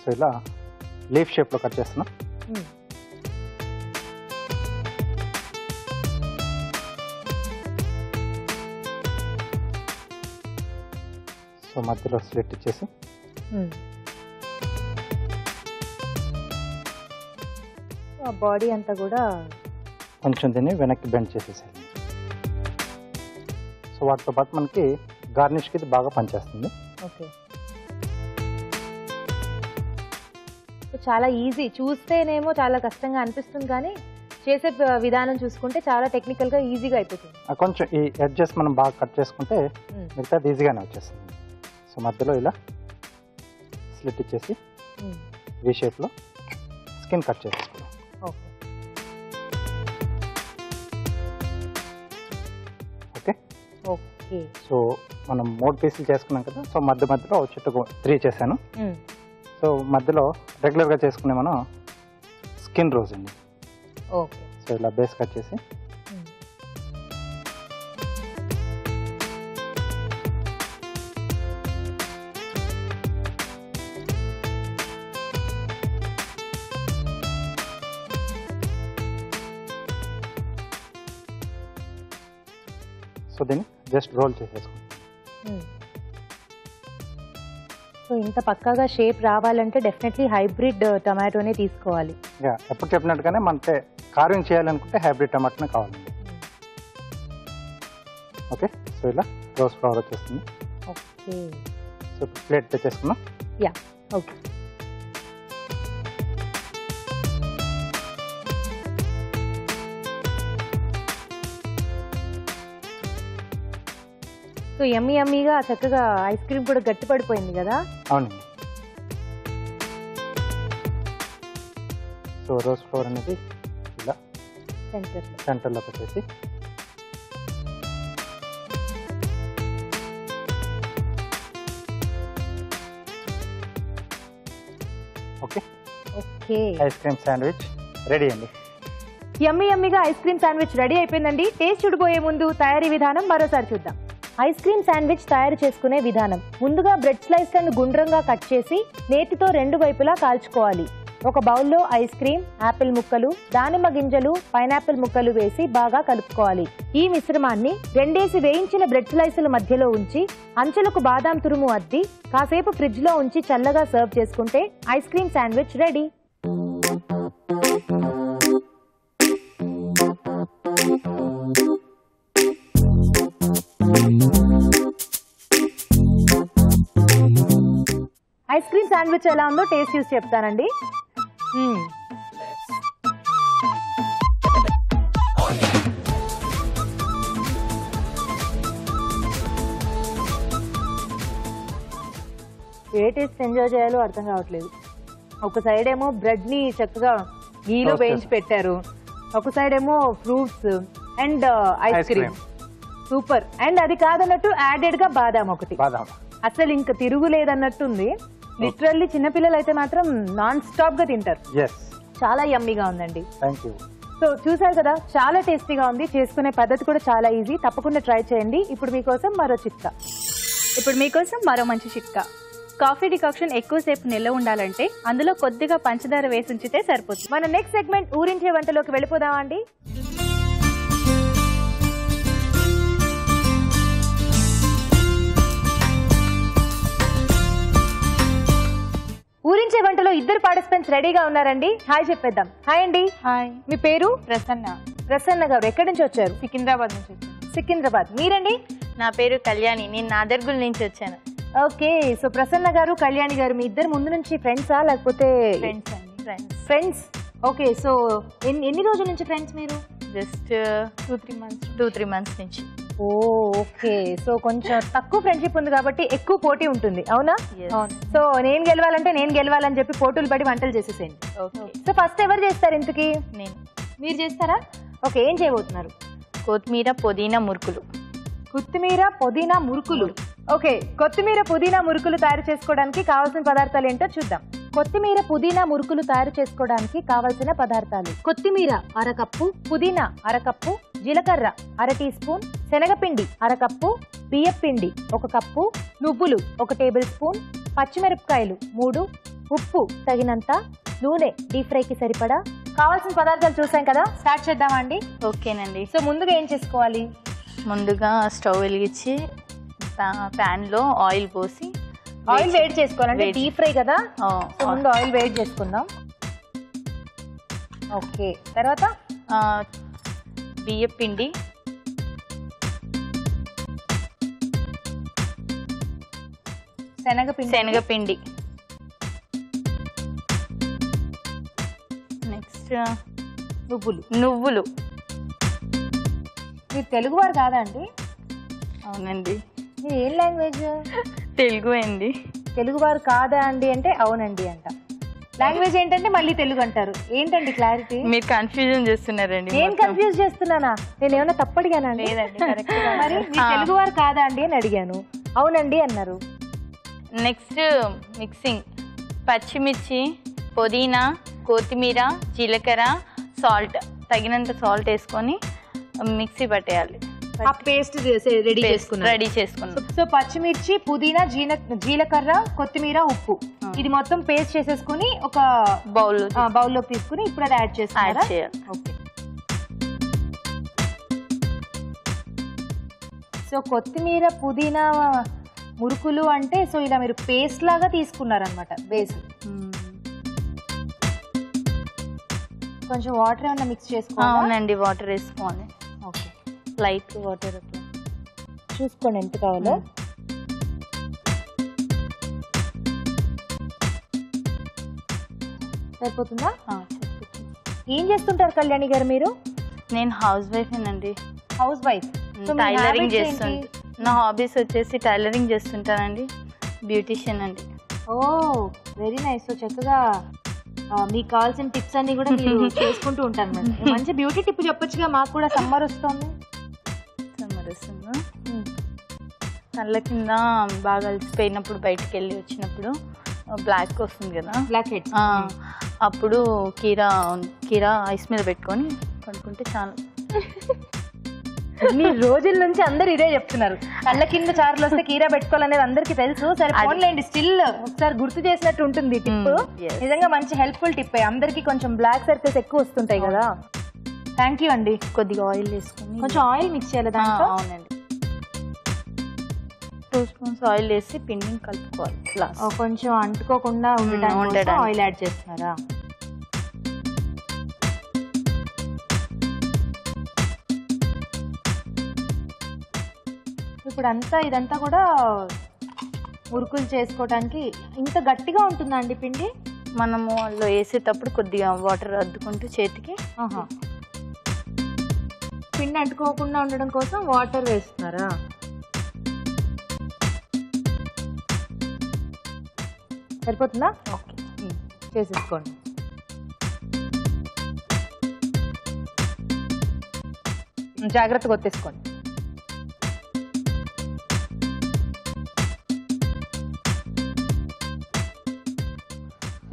S2: సో ఇలా లీఫ్ షేప్లో కట్ చేస్తున్నాం. సో మధ్యలో స్లిట్ ఇచ్చేసి
S1: ఆ బాడీ అంతా కూడా
S2: కొంచెం దీన్ని వెనక్కి బెండ్ చేసేసేయాలి. సో వాటితో పాటు మనకి గార్నిష్కి ఇది బాగా పనిచేస్తుంది.
S1: ఓకే. సో చాలా ఈజీ, చూస్తేనేమో చాలా కష్టంగా అనిపిస్తుంది, కానీ చేసే విధానం చూసుకుంటే చాలా టెక్నికల్ గా ఈజీగా అయిపోతుంది.
S2: కొంచెం ఈ ఎడ్జెస్ మనం బాగా కట్ చేసుకుంటే మిగతాది ఈజీగానే వచ్చేస్తుంది. సో మధ్యలో ఇలా స్లిట్ ఇచ్చేసి వీ షేప్లో స్కిన్ కట్ చేసేసుకున్నాం.
S1: ఓకే.
S2: ఓకే.
S1: ఓకే.
S2: సో మనం 3 పీసులు చేసుకున్నాం కదా. సో మధ్యలో చుట్టూ 3 చేశాను. సో మధ్యలో రెగ్యులర్గా చేసుకునే మనం స్కిన్ రోజ్ అండి.
S1: ఓకే.
S2: సో ఇలా బేస్ కట్ చేసి సో దీన్ని జస్ట్ రోల్ చేసేసుకుంటాం.
S1: సో ఇంత పక్కాగా షేప్ రావాలంటే డెఫినెట్లీ హైబ్రిడ్ టమాటోనే తీసుకోవాలి.
S2: ఎప్పుడు చెప్పినట్టుగానే మనకి కార్వింగ్ చేయాలనుకుంటే హైబ్రిడ్ టమాటానే కావాలండి. ఓకే. సో ఇలా రోజ్ ఫ్లవర్ వచ్చేస్తుంది.
S1: ఓకే.
S2: సో ఇప్పుడు ప్లేట్ తెచ్చేసుకున్నాం.
S1: యా. ఓకే. సో యమ్మీ యమ్మీగా చక్కగా ఐస్ క్రీమ్ కూడా గట్టి పడిపోయింది కదా.
S2: అవునండి. సో రోజ్ ఫ్లవర్ అనేది ఇలా సెంటర్లో పెట్టేసి okay
S1: okay
S2: ice cream sandwich ready అండి.
S1: యమ్మీ యమ్మీగా ఐస్ క్రీమ్ శాండ్విచ్ రెడీ అయిపోయిందండి. టేస్ట్ చూడబోయే ముందు తయారీ విధానం మరోసారి చూద్దాం. ఐస్ క్రీమ్ శాండ్విచ్ తయారు చేసుకునే విధానం. ముందుగా బ్రెడ్ స్లైస్లను గుండ్రంగా కట్ చేసి నేతితో 2 వైపులా కాల్చుకోవాలి. ఒక బౌల్లో ఐస్ క్రీమ్, యాపిల్ ముక్కలు, దానిమ్మ గింజలు, పైనాపిల్ ముక్కలు వేసి బాగా కలుపుకోవాలి. ఈ మిశ్రమాన్ని 2 వేయించిన బ్రెడ్ స్లైసుల మధ్యలో ఉంచి అంచులకు బాదాం తురుము అద్ది కాసేపు ఫ్రిడ్జ్ లో ఉంచి చల్లగా సర్వ్ చేసుకుంటే ice cream sandwich ready. Ice cream sandwich ఎలా ఉందో టేస్ట్ చూసి చెప్తానండి. ఏ టేస్ట్ ఎంజాయ్ చేయాలో అర్థం కావట్లేదు. ఒక సైడ్ ఏమో బ్రెడ్ ని చక్కగా గీలో వేయించి పెట్టారు, ఒక సైడ్ ఏమో fruits and ice cream. Super. And అది కాదన్నట్టు యాడెడ్ గా బాదాం ఒకటి. అసలు ఇంకా తిరుగులేదన్నట్టుంది. లిటరల్లీ చిన్నపిల్లలు అయితే మాత్రం నాన్ స్టాప్ గా తింటారు. చాలా యమ్మీగా ఉందండి. సో చూసారు కదా, చాలా టేస్టీగా ఉంది. చేసుకునే పద్ధతి కూడా చాలా ఈజీ. తప్పకుండా ట్రై చేయండి. ఇప్పుడు మీకోసం మరో మంచి చిట్కా. కాఫీ డికాక్షన్ ఎక్కువసేపు నిల్వ ఉండాలంటే అందులో కొద్దిగా పంచదార వేసి ఉంచితే సరిపోతుంది. మన నెక్స్ట్ సెగ్మెంట్ ఊరించే వంటలోకి వెళ్ళిపోదామా అండి. ఊరించే వంటలో 2 పార్టిసిపెంట్స్ రెడీగా ఉన్నారండి. హాయ్ చెప్పేద్దాం. హాయ్ అండి.
S3: హాయ్.
S1: మీ పేరు?
S3: ప్రసన్న
S1: గారు. ఎక్కడి నుంచి వచ్చారు?
S3: సికింద్రాబాద్ నుంచి.
S1: సికింద్రాబాద్. మీరండి?
S4: నా పేరు కళ్యాణి, నేను నాదర్గుల్ నుంచి వచ్చాను.
S1: ఓకే. సో ప్రసన్న గారు, కళ్యాణి గారు, మీ ఇద్దరు ముందు నుంచి ఫ్రెండ్సా లేకపోతే? ఫ్రెండ్స్. ఓకే. సో ఎన్ని రోజుల నుంచి ఫ్రెండ్స్ మీరు?
S4: జస్ట్ 2-3 months నుంచి.
S1: ఓకే. సో కొంచెం తక్కువ ఫ్రెండ్షిప్ ఉంది కాబట్టి ఎక్కువ పోటీ ఉంటుంది, అవునా? సో నేను గెలవాలని చెప్పి పోటీలు పడి వంటలు చేసేసేయండి. సో ఫస్ట్ ఎవరు చేస్తారు ఇంతకి?
S4: నేను.
S1: మీరు చేస్తారా? ఓకే. ఏం చేయబోతున్నారు?
S4: కొత్తిమీర పుదీనా మురుకులు.
S1: ఓకే. కొత్తిమీర పుదీనా మురుకులు తయారు చేసుకోవడానికి కావాల్సిన పదార్థాలు ఏంటో చూద్దాం. కొత్తిమీర పుదీనా మురుకులు తయారు చేసుకోవడానికి కావలసిన పదార్థాలు: కొత్తిమీర 1 కప్పు, పుదీనా 1 కప్పు, జీలకర్ర 1 టీ స్పూన్, శనగపిండి 1 కప్పు, బియ్యపిండి 1 కప్పు, నువ్వులు 1 టేబుల్ స్పూన్, పచ్చిమిరపకాయలు 3, ఉప్పు తగినంత, నూనె డీప్ ఫ్రైకి సరిపడా. కావాల్సిన పదార్థాలు చూసాం కదా, స్టార్ట్ చేద్దామా అండి?
S4: ఓకేనండి.
S1: సో ముందుగా ఏం చేసుకోవాలి?
S4: ముందుగా స్టవ్ వెలిగించి ప్యాన్ లో ఆయిల్ పోసి
S1: ఆయిల్ వేడి చేసుకోవాలంటే డీప్ ఫ్రై కదా. సో ముందు ఆయిల్ వేడి చేసుకుందాం. ఓకే. తర్వాత
S4: బియ్యపిండి, శనగపిండి, నెక్స్ట్ నువ్వులు.
S1: మీరు తెలుగు వారు కాదా అండి?
S4: అవునండి.
S1: మీరు ఏం లాంగ్వేజ్?
S4: తెలుగు అండి.
S1: తెలుగు వారు కాదా అండి అంటే అవునండి అంట. లాంగ్వేజ్ ఏంటంటే మళ్ళీ తెలుగు అంటారు. ఏంటండి క్లారిటీ?
S4: మీరు కన్ఫ్యూజన్ చేస్తున్నారండి.
S1: ఏం కన్ఫ్యూజ్ చేస్తున్నానా? నేను ఏమైనా తప్పడిగానా? మరి మీ తెలుగు వారు కాదా అండి అని అడిగాను, అవునండి అన్నారు.
S4: Next mixing. పచ్చిమిర్చి, పుదీనా, కొత్తిమీర, జీలకర్ర, సాల్ట్, తగినంత సాల్ట్ వేసుకొని మిక్సీ పట్టేయాలి.
S1: ఆ పేస్ట్ రెడీ చేసుకున్నాం. సో పచ్చిమిర్చి, పుదీనా, జీలకర్ర, కొత్తిమీర, ఉప్పు ఇది మొత్తం పేస్ట్ చేసేసుకుని ఒక బౌల్లోకి తీసుకుని ఇప్పుడు అది యాడ్ చేయాలి. ఓకే. సో కొత్తిమీర, పుదీనా మురుకులు అంటే సో ఇలా మీరు పేస్ట్ లాగా తీసుకున్నారనమాట బేస్. కొంచెం వాటర్ ఏమన్నా మిక్స్ చేసుకోవాలి?
S4: అవునండి, వాటర్ వేసుకోవాలి.
S1: ఓకే.
S4: లైట్ వాటర్
S1: చూసుకోండి ఎంత కావాలో. సరిపోతుందా? ఏం చేస్తుంటారు కళ్యాణి గారు మీరు?
S4: నేను హౌస్ వైఫ్ అండి.
S1: House wife.
S4: టైలరింగ్ చేస్తుంటే. నా హాబీస్ వచ్చేసి టైలరింగ్ చేస్తుంటానండి, బ్యూటిషియన్ అండి.
S1: ఓ వెరీ నైస్. సో చక్కగా మీకు కావాల్సిన టిప్స్ అన్ని కూడా మీరు చేసుకుంటూ ఉంటారు మేడం. మంచి బ్యూటీ టిప్ చెప్పొచ్చుగా, మాకు కూడా సమ్మర్ వస్తుంది.
S4: సమ్మర్ వస్తుందా? కళ్ళ కింద బాగా అలసిపోయినప్పుడు బయటకు వెళ్ళి వచ్చినప్పుడు బ్లాక్ వస్తుంది కదా,
S1: బ్లాక్ హెడ్స్,
S4: అప్పుడు కీరా ఐస్ మీద పెట్టుకొని పడుకుంటే చాలా.
S1: ఇన్ని రోజుల నుంచి అందరు ఇదే చెప్తున్నారు, కళ్ళ కింద చారులు వస్తే కీరా పెట్టుకోవాలనేది అందరికి తెలుసు. సరే ఫోన్లేండి, స్టిల్ ఒకసారి గుర్తు చేసినట్టు ఉంటుంది టిప్. నిజంగా మంచి హెల్ప్ఫుల్ టిప్. అందరికి కొంచెం బ్లాక్ సర్కిల్స్ ఎక్కువ వస్తుంటాయి కదా. థ్యాంక్ యూ అండి.
S4: కొద్దిగా ఆయిల్ వేసుకొని
S1: కొంచెం ఆయిల్ మిక్స్ చేయాలి దాంట్లో.
S4: అవునండి, 2 స్పూన్స్ ఆయిల్ వేసి పిండిని కలుపుకోవాలి.
S1: కొంచెం అంటుకోకుండా ఉండడానికి ఆయిల్ యాడ్ చేస్తున్నారా? ఇప్పుడు ఇదంతా కూడా మురుకులు చేసుకోవడానికి ఇంత గట్టిగా ఉంటుందా అండి పిండి?
S4: మనము అందులో వేసేటప్పుడు కొద్దిగా వాటర్ అద్దుకుంటూ చేతికి
S1: పిండి అంటుకోకుండా ఉండడం కోసం వాటర్ వేస్తున్నారా? సరిపోతుందా?
S4: ఓకే,
S1: చేసేసుకోండి. జాగ్రత్తగా ఒత్తేసుకోండి.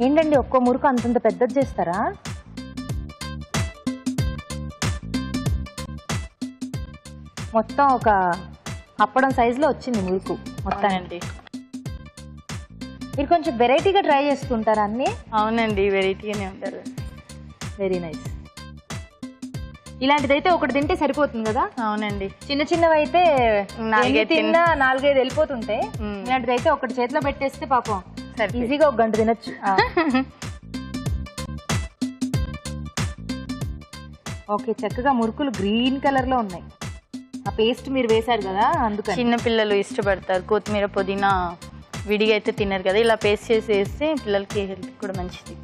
S1: ఏంటండి ఒక్కో మురుకు అంతంత పెద్దది చేస్తారా? మొత్తం ఒక అప్పడం సైజులో వచ్చింది మురుకు మొత్తానికి. మీరు కొంచెం వెరైటీగా ట్రై చేస్తుంటారా అన్ని?
S4: అవునండి, వెరైటీగానే ఉంటారు.
S1: Very nice. ఇలాంటిదైతే ఒకటి తింటే సరిపోతుంది కదా?
S4: అవునండి,
S1: చిన్న చిన్నవి అయితే
S4: 4-5
S1: తిన్నా 4-5 వెళ్ళిపోతుంటాయి. ఇలాంటిదైతే ఒకటి చేతిలో పెట్టేస్తే పాపం ఈజీగా 1 గంట తినొచ్చు. ఓకే, చక్కగా మురుకులు గ్రీన్ కలర్ లో ఉన్నాయి. ఆ పేస్ట్ మీరు వేశారు కదా అందుకని.
S4: చిన్న పిల్లలు ఇష్టపడతారు. కొత్తిమీర పుదీనా విడిగా అయితే తినరు కదా, ఇలా పేస్ట్ చేసి వేస్తే పిల్లలకి హెల్త్ కూడా మంచిది.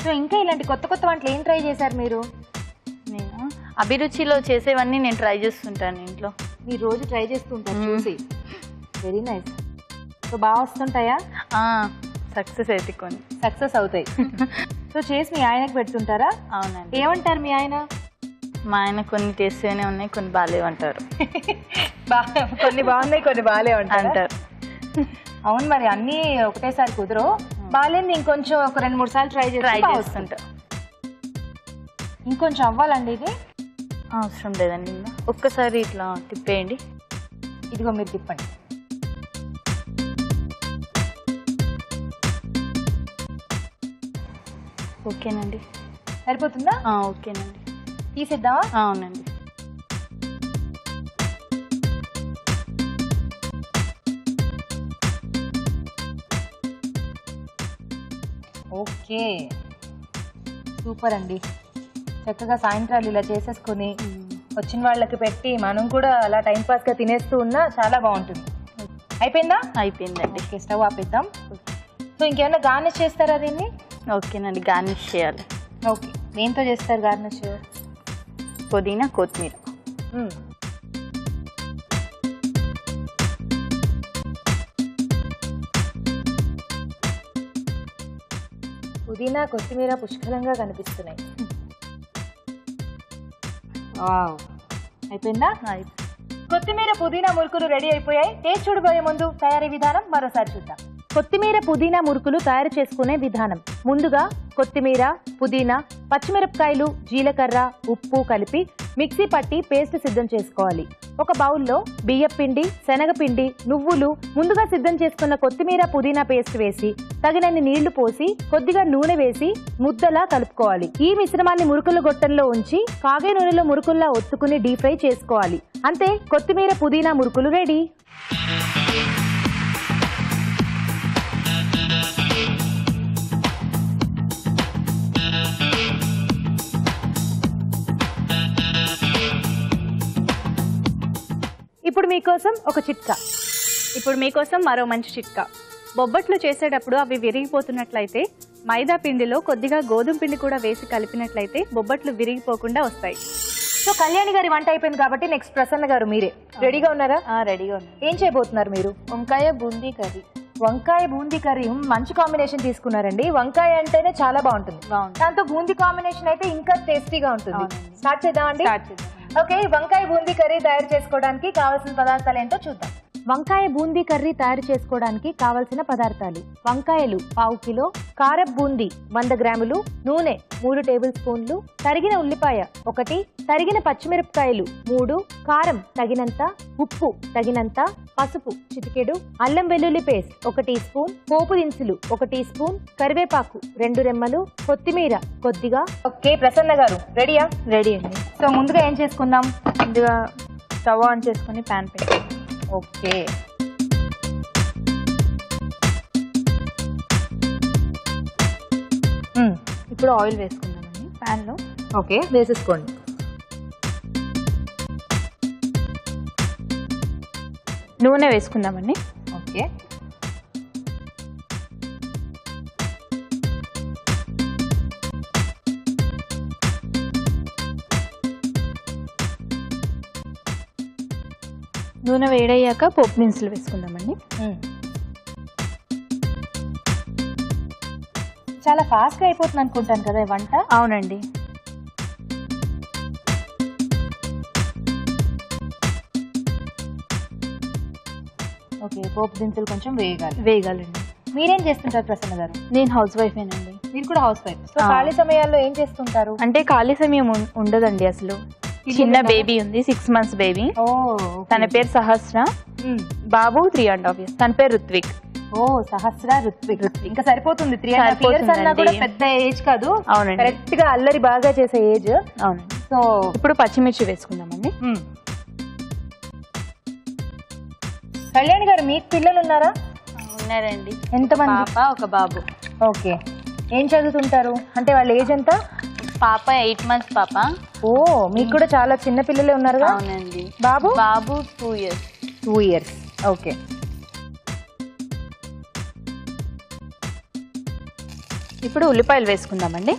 S1: సో ఇంకా ఇలాంటి కొత్త కొత్త వంటలు ఏం ట్రై చేశారు మీరు?
S4: నేను అభిరుచిలో చేసేవన్నీ నేను ట్రై చేస్తుంటాను ఇంట్లో.
S1: మీరు రోజు ట్రై చేస్తుంటారు చూసి. Very nice. సో బాగా వస్తుంటాయా?
S4: సక్సెస్ అయితే కొన్ని
S1: సక్సెస్ అవుతాయి. సో చేసి మీ ఆయనకు పెడుతుంటారా?
S4: అవునండి.
S1: ఏమంటారు మీ ఆయన?
S4: మా ఆయన కొన్ని టేస్ట్గానే ఉన్నాయి, కొన్ని బాగాలేవు అంటారు.
S1: కొన్ని బాగున్నాయి, కొన్ని బాగాలేవు అంటారు. అవును, మరి అన్నీ ఒకటేసారి కుదరవు. బాగాలేంది ఇంకొంచెం ఒక 2-3 సార్లు ట్రై చేస్తుంటా. ఇంకొంచెం అవ్వాలండి ఇది?
S4: అవసరం లేదండి, ఒక్కసారి ఇట్లా తిప్పేయండి.
S1: ఇదిగో మీరు తిప్పండి.
S4: ఓకేనండి,
S1: సరిపోతుందా?
S4: ఓకేనండి,
S1: తీసేద్దామా?
S4: అవునండి.
S1: ఓకే, సూపర్ అండి. చక్కగా సాయంత్రాలు ఇలా చేసేసుకొని వచ్చిన వాళ్ళకి పెట్టి మనం కూడా అలా టైంపాస్గా తినేస్తూ ఉన్నా చాలా బాగుంటుంది. అయిపోయిందా?
S4: అయిపోయిందండి.
S1: ఓకే, స్టవ్ ఆపేద్దాం. సో ఇంకేమైనా గార్నిష్ చేస్తారా దీన్ని?
S4: ఓకేనండి, గార్నిష్ చేయాలి.
S1: ఓకే, దేంతో చేస్తారు గార్నిష్?
S4: పుదీనా, కొత్తిమీర.
S1: పుదీనా, కొత్తిమీర పుష్కలంగా కనిపిస్తున్నాయి. వావ్, అయిపోయిందా? కొత్తిమీర పుదీనా మురుకులు రెడీ అయిపోయాయి. టేస్ట్ చూడబోయే ముందు తయారీ విధానం మరోసారి చూద్దాం. కొత్తిమీర పుదీనా మురుకులు తయారు చేసుకునే విధానం. ముందుగా కొత్తిమీర, పుదీనా, పచ్చిమిరపకాయలు, జీలకర్ర, ఉప్పు కలిపి మిక్సీ పట్టి పేస్ట్ సిద్ధం చేసుకోవాలి. ఒక బౌల్లో బియ్యపిండి, శనగపిండి, నువ్వులు, ముందుగా సిద్ధం చేసుకున్న కొత్తిమీర, పుదీనా పేస్ట్ వేసి తగినన్ని నీళ్లు పోసి కొద్దిగా నూనె వేసి ముద్దలా కలుపుకోవాలి. ఈ మిశ్రమాన్ని మురుకుల గొట్టంలో ఉంచి కాగే నూనెలో మురుకుల్లా ఒత్తుకుని డీప్ ఫ్రై చేసుకోవాలి. అంతే, కొత్తిమీర పుదీనా మురుకులు రెడీ. ఇప్పుడు మీకోసం ఒక చిట్కా.
S3: ఇప్పుడు మీకోసం మరో మంచి చిట్కా. బొబ్బట్లు చేసేటప్పుడు అవి విరిగిపోతున్నట్లయితే మైదా పిండిలో కొద్దిగా గోధుమ పిండి కూడా వేసి కలిపినట్లయితే బొబ్బట్లు విరిగిపోకుండా వస్తాయి.
S1: సో కళ్యాణి గారి వంట అయిపోయింది కాబట్టి నెక్స్ట్ ప్రసన్న గారు మీరే రెడీగా ఉన్నారా?
S4: రెడీగా ఉన్నాను.
S1: ఏం చేయబోతున్నారు మీరు?
S4: వంకాయ బూందీ కర్రీ.
S1: వంకాయ బూందీ కర్రీ మంచి కాంబినేషన్ తీసుకున్నారండి. వంకాయ అంటేనే చాలా బాగుంటుంది, దాంతో బూందీ కాంబినేషన్ అయితే ఇంకా టేస్టీగా ఉంటుంది. స్టార్ట్ చేద్దామండి. ఓకే, వంకాయ బూందీ కర్రీ తయారు చేసుకోవడానికి కావాల్సిన పదార్థాలు ఏంటో చూద్దాం. వంకాయ బూందీ కర్రీ తయారు చేసుకోవడానికి కావలసిన పదార్థాలు: వంకాయలు 1/2 కిలో, కారం బూందీ 100 గ్రాములు, నూనె 3 టేబుల్ స్పూన్లు, తరిగిన ఉల్లిపాయ 1, తరిగిన పచ్చిమిరపకాయలు 3, కారం తగినంత, ఉప్పు తగినంత, పసుపు చిటికెడు, అల్లం వెల్లుల్లి పేస్ట్ 1 టీ స్పూన్, పోపు దినుసులు 1 టీ స్పూన్, కరివేపాకు 2 రెమ్మలు, కొత్తిమీర కొద్దిగా. ఓకే ప్రసన్న గారు రెడీయా?
S3: రెడీ అండి.
S1: సో ముందుగా ఏం చేసుకుందాం?
S3: ముందుగా స్టవ్ ఆన్ చేసుకొని ప్యాన్ పెట్టి.
S1: ఓకే,
S3: ఇప్పుడు ఆయిల్ వేసుకుందామండి ప్యాన్లో.
S1: ఓకే వేసేసుకోండి.
S3: నూనె వేసుకుందామండి.
S1: ఓకే,
S3: నూనె వేడయ్యాక పోపు దినుసులు వేసుకుందామండి.
S1: చాలా ఫాస్ట్గా అయిపోతుంది అనుకుంటాను కదా ఈ వంట.
S3: అవునండి.
S1: ఓకే, పోపు దినుసులు కొంచెం
S3: వేయగాలండి.
S1: మీరేం చేస్తుంటారు ప్రసన్న గారు?
S3: నేను హౌస్ వైఫేనండి.
S1: మీరు కూడా హౌస్ వైఫ్. సో ఖాళీ సమయాల్లో ఏం చేస్తుంటారు?
S3: అంటే ఖాళీ సమయం ఉండదండి అసలు. చిన్న బేబీ ఉంది, 6 మంత్స్ బేబీ. తన పేరు సహస్ర, బాబు 3.5 years. తన పేరు రుత్విక్.
S1: సహస్ర రుత్విక్. ఇంకా సరిపోతుంది. 3.5 years అన్నా కూడా పెద్ద ఏజ్ కాదు.
S3: అవునండి,
S1: కరెక్ట్ గా అల్లరి బాగా చేసే ఏజ్.
S3: అవునండి.
S1: సో
S3: ఇప్పుడు పచ్చిమిర్చి వేసుకుందామండి.
S1: కళ్యాణి గారు మీకు పిల్లలు ఉన్నారా?
S4: ఉన్నారండి.
S1: ఎంతమంది?
S4: పాప, ఒక బాబు.
S1: ఓకే, ఏం చదువుతుంటారు? అంటే వాళ్ళ ఏజ్ ఎంత?
S4: పాప 8 months పాప.
S1: మీకు కూడా చాలా చిన్న పిల్లలే ఉన్నారు.
S4: అవునండి.
S1: బాబు?
S4: బాబు 2 years.
S1: 2 years. ఓకే,
S3: ఇప్పుడు ఉల్లిపాయలు వేసుకుందామండి.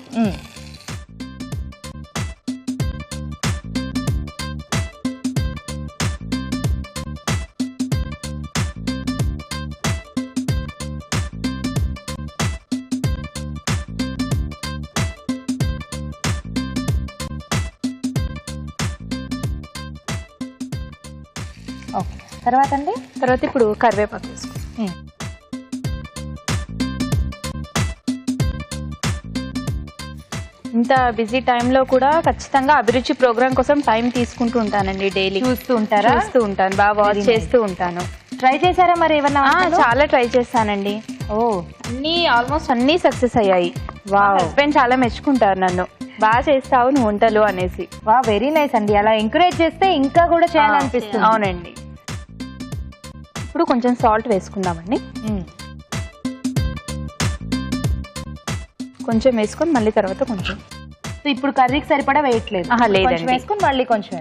S1: ఓకే, తర్వాత అండి?
S3: తర్వాత ఇప్పుడు కరివేపాకు వేసుకుందాం. ఇంత బిజీ టైంలో కూడా ఖచ్చితంగా అభిరుచి ప్రోగ్రామ్ కోసం టైం తీసుకుంటూ ఉంటానండి. డైలీ
S1: చూస్తూ ఉంటాను,
S3: బాగా వాచ్ చేస్తూ ఉంటాను.
S1: ట్రై చేశారా మరి ఏమన్నా?
S3: చాలా ట్రై చేస్తానండి. ఆల్మోస్ట్ అన్ని సక్సెస్ అయ్యాయి. హస్బెండ్ చాలా మెచ్చుకుంటారు నన్ను, బాగా చేస్తావు నువ్వు వంటలు అనేసి.
S1: వెరీ నైస్ అండి. అలా ఎంకరేజ్ చేస్తే ఇంకా కూడా చేయాలనిపిస్తుంది.
S3: అవునండి. ఇప్పుడు కొంచెం సాల్ట్ వేసుకుందామండి. కొంచెం వేసుకొని మళ్ళీ తర్వాత కొంచెం.
S1: సో ఇప్పుడు కర్రీకి సరిపడా వేయట్లేదు?
S3: లేదండి,
S1: వేసుకొని మళ్ళీ కొంచెం.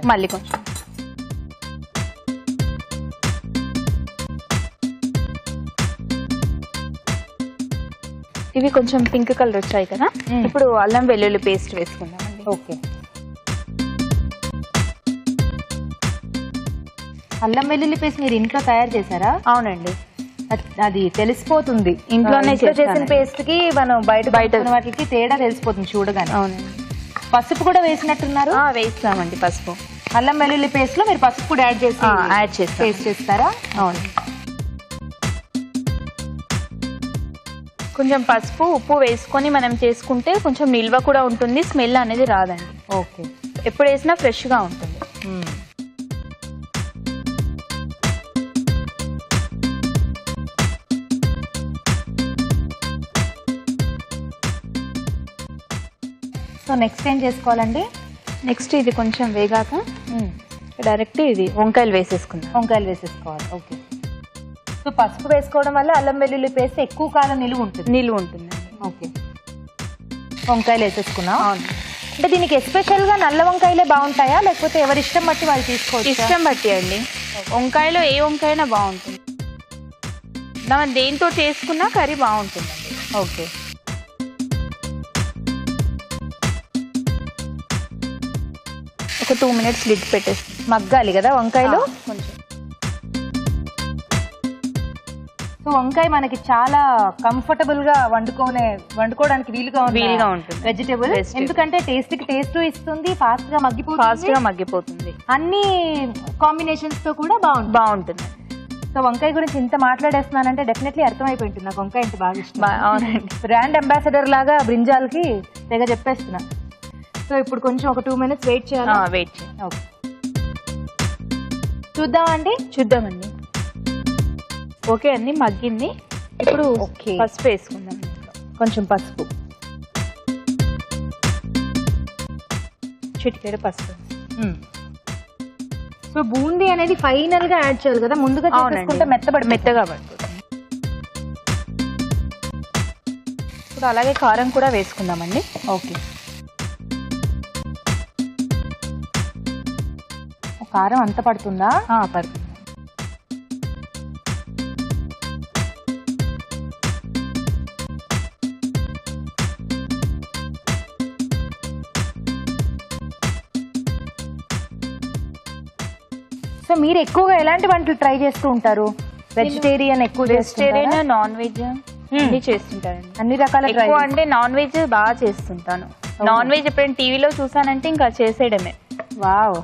S3: ఇవి కొంచెం పింక్ కలర్ వచ్చాయి కదా, ఇప్పుడు అల్లం వెల్లుల్లి పేస్ట్ వేసుకుందామండి.
S1: ఓకే, అల్లం వెల్లుల్లి పేస్ట్ మీరు ఇంట్లో తయారు చేశారా?
S3: అవునండి,
S1: అది తెలిసిపోతుంది.
S3: ఇంట్లోనే
S1: చేసిన పేస్ట్ కి మనం బయట వాటికి తేడా తెలిసిపోతుంది చూడగానే.
S3: అవునండి.
S1: పసుపు కూడా వేసినట్టున్నారు?
S3: వేస్తామండి పసుపు.
S1: అల్లం వెల్లుల్లి పేస్ట్ లో మీరు పసుపు కూడా యాడ్ చేసి పేస్ట్ చేస్తారా?
S3: అవును. కొంచెం పసుపు ఉప్పు వేసుకొని మనం చేసుకుంటే కొంచెం నిల్వ కూడా ఉంటుంది, స్మెల్ అనేది రాదండి.
S1: ఓకే,
S3: ఎప్పుడు వేసినా ఫ్రెష్గా ఉంటుంది.
S1: సో నెక్స్ట్ ఏం చేసుకోవాలండి?
S3: నెక్స్ట్ ఇది కొంచెం వేగాక డైరెక్ట్ ఇది వంకాయలు వేసేసుకుందాం.
S1: వంకాయలు వేసేసుకోవాలి. ఓకే, సో పసుపు వేసుకోవడం వల్ల అల్లం వెల్లుల్లి పేస్ట్ ఎక్కువ కాలం నిలువ ఉంటుంది. ఓకే, వంకాయలు వేసేసుకున్నాం.
S3: అవును.
S1: అంటే దీనికి ఎస్పెషల్గా నల్ల వంకాయలే బాగుంటాయా, లేకపోతే ఎవరి ఇష్టం బట్టి వాళ్ళు తీసుకోవచ్చు?
S3: ఇష్టం బట్టి అండి. వంకాయలో ఏ వంకాయనా బాగుంటుంది, మనం దేంతో చేసుకున్నా కర్రీ బాగుంటుందండి.
S1: ఓకే,
S3: ఒక
S4: ఒక 2 minutes లిడ్ పెట్టేసి
S1: మగ్గాలి కదా వంకాయలు.
S4: కొంచెం.
S1: సో వంకాయ మనకి చాలా కంఫర్టబుల్ గా వండుకోవడానికి వీలుగా
S4: ఉంటుంది
S1: వెజిటేబుల్. ఎందుకంటే టేస్ట్ కి టేస్ట్ ఇస్తుంది, ఫాస్ట్ గా
S4: మగ్గిపోతుంది.
S1: అన్ని కాంబినేషన్స్ తో కూడా
S4: బాగుంటుంది.
S1: సో వంకాయ గురించి ఇంత మాట్లాడేస్తున్నానంటే డెఫినెట్లీ అర్థమైపోయి ఉంటుంది నాకు వంకాయ అంటే బాగా ఇష్టం.
S4: అవునండి.
S1: బ్రాండ్ అంబాసిడర్ లాగా బ్రింజాల్ కి తెగ చెప్పేస్తున్నా. సో ఇప్పుడు కొంచెం ఒక 2 minutes వెయిట్ చేయాలి.
S4: వెయిట్ చేయాలి.
S1: ఓకే, చూద్దామండి.
S4: చూద్దామండి. ఓకే అండి, మగ్గింది. ఇప్పుడు
S1: ఓకే,
S4: పసుపు వేసుకుందాం.
S1: కొంచెం పసుపు,
S4: చిటికెడు పసుపు.
S1: సో బూందీ అనేది ఫైనల్ గా యాడ్ చేయాలి కదా, ముందుగా చేసుకుంటే
S4: మెత్తగా పడుతుంది. ఇప్పుడు అలాగే కారం కూడా వేసుకుందామండి.
S1: ఓకే, కారం అంత పడుతుందా?
S4: పడుతుంది.
S1: సో మీరు ఎక్కువగా ఎలాంటి వంటలు ట్రై చేస్తూ ఉంటారు? వెజిటేరియన్ ఎక్కువ,
S4: వెజిటేరియన్, నాన్ వెజ్ అన్ని చేస్తుంటానండి.
S1: అన్ని రకాల
S4: ఎక్కువ అంటే నాన్ వెజ్ బాగా చేస్తుంటాను. నాన్ వెజ్ ఎప్పుడైనా టీవీలో చూసానంటే ఇంకా చేసేయడమే.
S1: వావ్.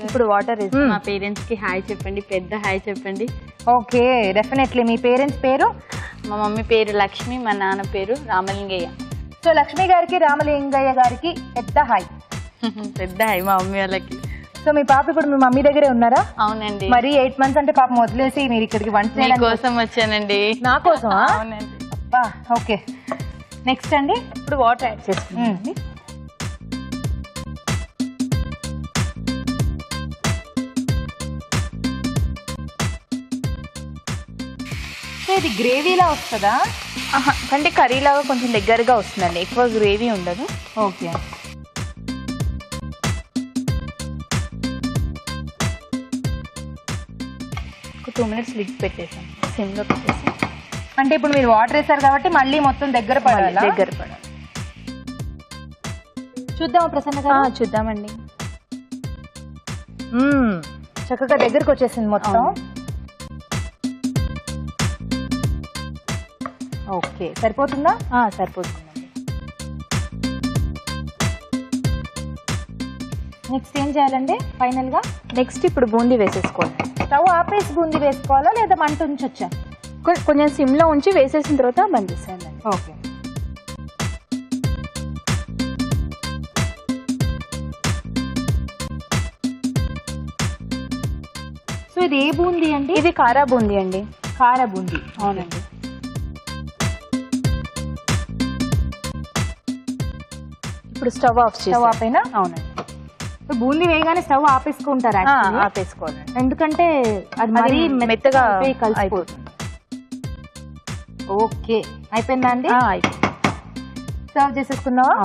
S4: ఇప్పుడు వాటర్ వేసి మా పేరెంట్స్ కి హాయ్ చెప్పండి, పెద్ద హాయ్ చెప్పండి.
S1: Okay, definitely. మీ పేరెంట్స్ పేరు?
S4: మా మమ్మీ పేరు లక్ష్మి, మా నాన్న పేరు రామలింగయ్య.
S1: సో లక్ష్మి గారికి, రామలింగయ్య గారికి పెద్ద హాయ్.
S4: పెద్ద హాయ్ మా మమ్మీ వాళ్ళకి.
S1: సో మీ పాప ఇప్పుడు మీ మమ్మీ దగ్గరే ఉన్నారా?
S4: అవునండి.
S1: మరి 8 months అంటే పాపం వదిలేసి మీరు ఇక్కడికి వంట
S4: కోసం వచ్చానండి.
S1: నా కోసమా?
S4: అవునండి.
S1: అబ్బా, ఓకే. నెక్స్ట్ అండి,
S4: ఇప్పుడు వాటర్ యాడ్ చేసుకుంటాం.
S1: ఇది గ్రేవీలా వస్తుందా?
S4: అంటే కర్రీలాగా కొంచెం దగ్గరగా వస్తుందండి, ఎక్కువ గ్రేవీ ఉండదు.
S1: ఓకే,
S4: ఒక 2 minutes లిడ్ పెట్టేసాం, సిమ్లో పెట్టేసి.
S1: అంటే ఇప్పుడు మీరు వాటర్ వేసారు కాబట్టి మళ్ళీ మొత్తం దగ్గర పడాలి. చూద్దాం ప్రసన్న గారు.
S4: చూద్దామండి.
S1: చక్కగా దగ్గరకు వచ్చేసింది మొత్తం. ఓకే, సరిపోతుందా?
S4: సరిపోతుందండి.
S1: నెక్స్ట్ ఏం చేయాలండి ఫైనల్ గా?
S4: నెక్స్ట్ ఇప్పుడు బూందీ వేసేసుకోవాలి.
S1: స్టవ్ ఆపేసి బూందీ వేసుకోవాలా లేదా మంట ఉంచొచ్చా?
S4: కొంచెం సిమ్లో ఉంచి వేసేసిన తర్వాత బంద్ చేసేయండి.
S1: ఓకే, సో ఇది ఏ బూందీ అండి?
S4: ఇది కారా బూందీ అండి.
S1: కారా బూందీ.
S4: అవునండి. ఇప్పుడు స్టవ్
S1: ఆపేనా?
S4: అవునండి.
S1: బూందీ వేయగానే స్టవ్ ఆపేసుకుంటారా?
S4: ఆపేసుకోవాలండి,
S1: ఎందుకంటే అది మరీ
S4: మెత్తగా
S1: కలిసిపోతుంది. ఓకే, అయిపోయిందా అండి?
S4: అయిపోయింది.
S1: సర్వ్ చేసేసుకుందామా?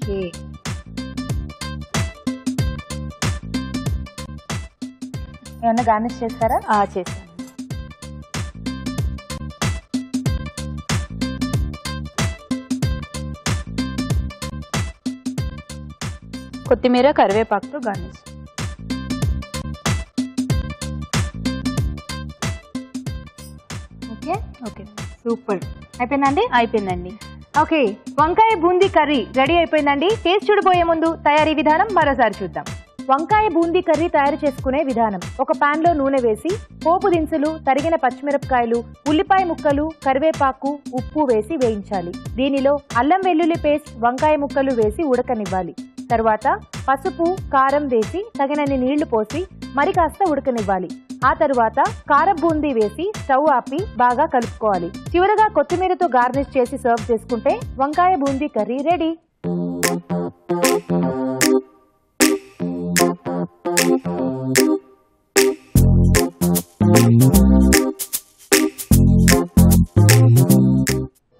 S1: ఓకే, ఏమన్నా గార్నిష్ చేస్తారా?
S4: చేస్తాను. కొత్తిమీర, కరివేపాకుతో గార్నిష్.
S1: Okay,
S4: okay,
S1: super. అయిపోయిందండి?
S4: అయిపోయిందండి.
S1: ఓకే, వంకాయ బూందీ కర్రీ రెడీ అయిపోయిందండి. టేస్ట్ చూడబోయే ముందు తయారీ విధానం మరోసారి చూద్దాం. వంకాయ బూందీ కర్రీ తయారు చేసుకునే విధానం: ఒక పాన్ లో నూనె వేసి పోపు దినుసులు, తరిగిన పచ్చిమిరపకాయలు, ఉల్లిపాయ ముక్కలు, కరివేపాకు, ఉప్పు వేసి వేయించాలి. దీనిలో అల్లం వెల్లుల్లి పేస్ట్, వంకాయ ముక్కలు వేసి ఉడకనివ్వాలి. తర్వాత పసుపు, కారం వేసి తగినన్ని నీళ్లు పోసి మరి కాస్త ఉడకనివ్వాలి. ఆ తరువాత కారం బూందీ వేసి స్టవ్ ఆపి బాగా కలుపుకోవాలి. చివరగా కొత్తిమీరతో గార్నిష్ చేసి సర్వ్ చేసుకుంటే వంకాయ బూందీ కర్రీ రెడీ.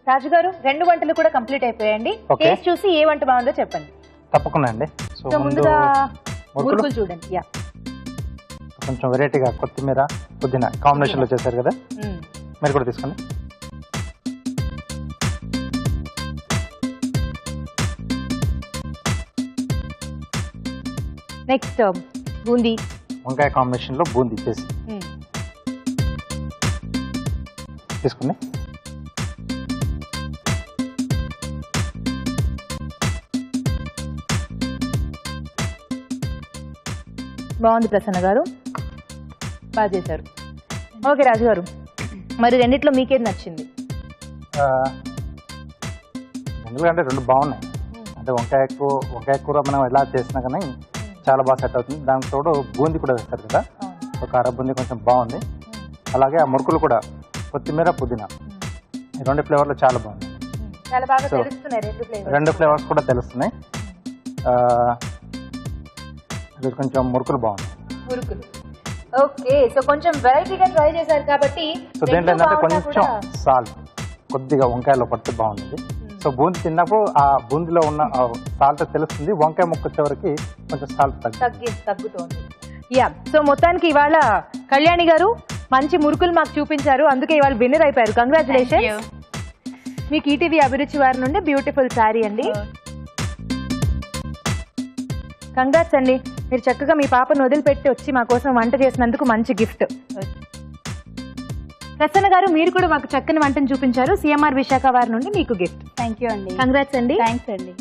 S1: రాజుగారు, 2 వంటలు కూడా కంప్లీట్ అయిపోయాయండి.
S2: Okay.
S1: టేస్ట్ చూసి ఏ వంట బాగుందో చెప్పండి.
S2: తప్పకుండా అండి. సో
S1: సో ముందుగా మురుకులు చూడండి. యా,
S2: కొంచెం వెరైటీగా కొత్తిమీర పుదీనా కాంబినేషన్లో చేశారు కదా, మీరు కూడా తీసుకోండి.
S1: నెక్స్ట్ బూందీ,
S2: వంకాయ కాంబినేషన్లో బూందీ చేసి తీసుకుని
S1: బాగుంది ప్రసన్న గారు, బాగా చేశారు. ఓకే రాజు గారు, మరి రెండిట్లో మీకేది నచ్చింది?
S2: ఎందుకంటే రెండు బాగున్నాయి. అంటే వంకాయ కూర మనం ఎలా చేసినా కానీ చాలా బాగా సెట్ అవుతుంది. దానికి తోడు బూందీ కూడా వేస్తారు కదా, ఒక అర బూందీ కొంచెం బాగుంది. అలాగే ఆ మురుకులు కూడా కొత్తిమీర పుదీనా ఈ రెండు ఫ్లేవర్లు చాలా బాగుంది.
S1: చాలా బాగా
S2: So,
S1: తెలుస్తున్నాయి
S2: రెండు ఫ్లేవర్స్ కూడా తెలుస్తున్నాయి. ఇది కొంచెం మురుకులు బాగుంది.
S1: మురుకులు. ఓకే, సో కొంచెం వెరైటీగా ట్రై చేశారు కాబట్టి
S2: సో దీంట్లో ఏంటంటే కొంచెం సాల్ట్ కొద్దిగా వంకాయలో పడితే బాగుంటుంది. సో బూందీ తిన్నప్పుడు ఆ బూందీలో ఉన్న సాల్ట్ తెలుస్తుంది, వంకాయ ముక్క వచ్చేవరకు కొంచెం సాల్ట్
S1: తగ్గుతోంది. యా, సో మొత్తానికి ఇవాళ కళ్యాణి గారు మంచి మురుకులు మాకు చూపించారు, అందుకే ఇవాళ విన్నర్ అయిపోయారు. కంగ్రాచులేషన్. మీకు ఈటీవీ అభిరుచి వారి నుండి బ్యూటిఫుల్ శారీ అండి. కంగ్రాట్స్ అండి, మీరు చక్కగా మీ పాపను వదిలిపెట్టి వచ్చి మా కోసం వంట చేసినందుకు మంచి గిఫ్ట్. ప్రసన్న గారు, మీరు కూడా మాకు చక్కని వంటను చూపించారు. సిఎంఆర్ విశాఖ వారి నుండి మీకు గిఫ్ట్.
S3: థ్యాంక్ యూ అండి.
S1: కంగ్రాట్స్ అండి.
S3: థ్యాంక్స్ అండి.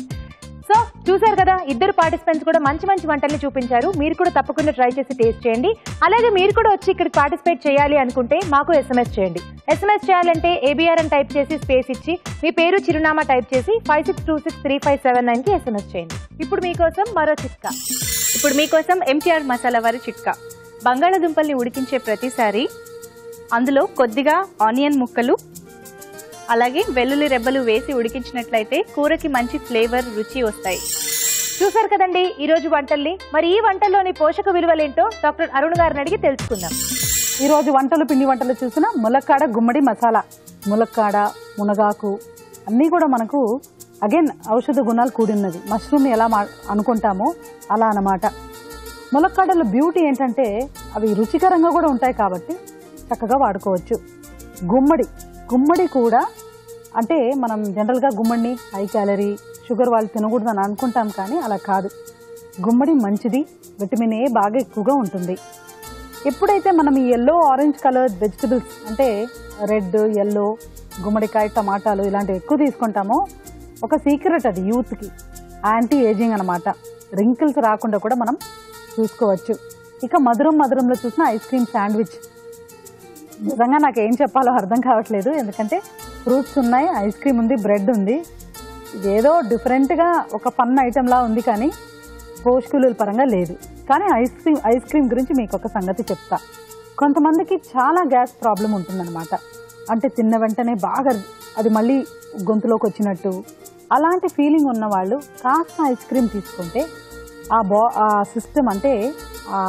S1: సో చూసారు కదా, ఇద్దరు పార్టిసిపెంట్స్ కూడా మంచి మంచి వంటల్ని చూపించారు. మీరు కూడా తప్పకుండా ట్రై చేసి టేస్ట్ చేయండి. అలాగే మీరు కూడా వచ్చి ఇక్కడికి పార్టిసిపేట్ చేయాలి అనుకుంటే మాకు SMS చేయండి. SMS చేయాలంటే ABR అని టైప్ చేసి స్పేస్ ఇచ్చి మీ పేరు చిరునామా టైప్ చేసి 56263579కి SMS చేయండి. ఇప్పుడు మీకోసం మరో చిట్కా.
S3: ఇప్పుడు మీకోసం MTR మసాలా వారి చిట్కా. బంగాళాదుంపల్ని ఉడికించే ప్రతిసారి అందులో కొద్దిగా ఆనియన్ ముక్కలు అలాగే వెల్లుల్లి రెబ్బలు వేసి ఉడికించినట్లయితే కూరకి మంచి ఫ్లేవర్, రుచి వస్తాయి.
S1: చూసారు కదండి ఈ రోజు వంటల్ని. మరి ఈ వంటల్లోని పోషక విలువలేంటో డాక్టర్ అరుణ్ గారిని అడిగి తెలుసుకుందాం.
S5: ఈ రోజు పిండి వంటలు చూసిన ములక్కాడ గుమ్మడి మసాలా. ములక్కాడ, మునగాకు అన్నీ కూడా మనకు అగైన్ ఔషధ గుణాలు కూడినది. మష్రూమ్ ఎలా అనుకుంటామో అలా అన్నమాట. ములక్కాడలో బ్యూటీ ఏంటంటే అవి రుచికరంగా కూడా ఉంటాయి కాబట్టి చక్కగా వాడుకోవచ్చు. గుమ్మడి కూడా అంటే మనం జనరల్గా గుమ్మడిని హై క్యాలరీ, షుగర్ వాళ్ళు తినకూడదు అని అనుకుంటాం, కానీ అలా కాదు. గుమ్మడి మంచిది, విటమిన్ A బాగా ఎక్కువగా ఉంటుంది. ఎప్పుడైతే మనం ఈ ఎల్లో ఆరెంజ్ కలర్ వెజిటబుల్స్ అంటే రెడ్, ఎల్లో, గుమ్మడికాయ, టమాటాలు ఇలాంటివి ఎక్కువ తీసుకుంటామో ఒక సీక్రెట్ అది యూత్కి యాంటీ ఏజింగ్ అనమాట. రింకిల్స్ రాకుండా కూడా మనం చూసుకోవచ్చు. ఇక మధురంలో చూసిన ఐస్ క్రీమ్ శాండ్విచ్. నిజంగా నాకు ఏం చెప్పాలో అర్థం కావట్లేదు, ఎందుకంటే ఫ్రూట్స్ ఉన్నాయి, ఐస్ క్రీమ్ ఉంది, బ్రెడ్ ఉంది. ఇదేదో డిఫరెంట్గా ఒక ఫన్ ఐటెంలా ఉంది, కానీ పోషకుల పరంగా లేదు. కానీ ఐస్ క్రీమ్ గురించి మీకు ఒక సంగతి చెప్తా. కొంతమందికి చాలా గ్యాస్ ప్రాబ్లం ఉంటుందన్నమాట. అంటే తిన్న వెంటనే బాగా అది మళ్ళీ గొంతులోకి వచ్చినట్టు అలాంటి ఫీలింగ్ ఉన్న వాళ్ళు కాస్త ఐస్ క్రీమ్ తీసుకుంటే ఆ సిస్టమ్ అంటే ఆ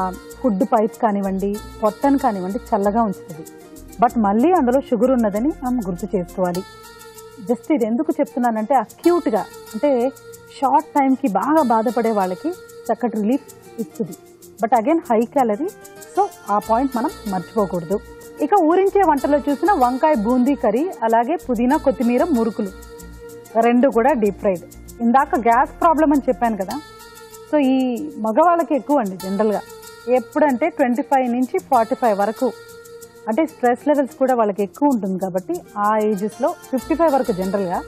S5: ఫుడ్ పైప్ కానివ్వండి, పొట్టను కానివ్వండి చల్లగా ఉంచుతుంది. బట్ మళ్ళీ అందులో షుగర్ ఉన్నదని మనం గుర్తు చేసుకోవాలి. జస్ట్ ఇది ఎందుకు చెప్తున్నానంటే అక్యూట్గా అంటే షార్ట్ టైంకి బాగా బాధపడే వాళ్ళకి చక్కటి రిలీఫ్ ఇస్తుంది. But again high calorie, so ఆ పాయింట్ మనం మర్చిపోకూడదు. ఇక ఊరించే వంటలో చూసిన వంకాయ బూందీ కర్రీ, అలాగే పుదీనా కొత్తిమీర మురుకులు రెండు కూడా డీప్ ఫ్రైడ్. ఇందాక గ్యాస్ ప్రాబ్లం అని చెప్పాను కదా, సో ఈ మగవాళ్ళకి ఎక్కువ అండి జనరల్గా. ఎప్పుడంటే 25 నుంచి 45 వరకు, అంటే స్ట్రెస్ లెవెల్స్ కూడా వాళ్ళకి ఎక్కువ ఉంటుంది కాబట్టి ఆ ఏజెస్లో 55 వరకు జనరల్గా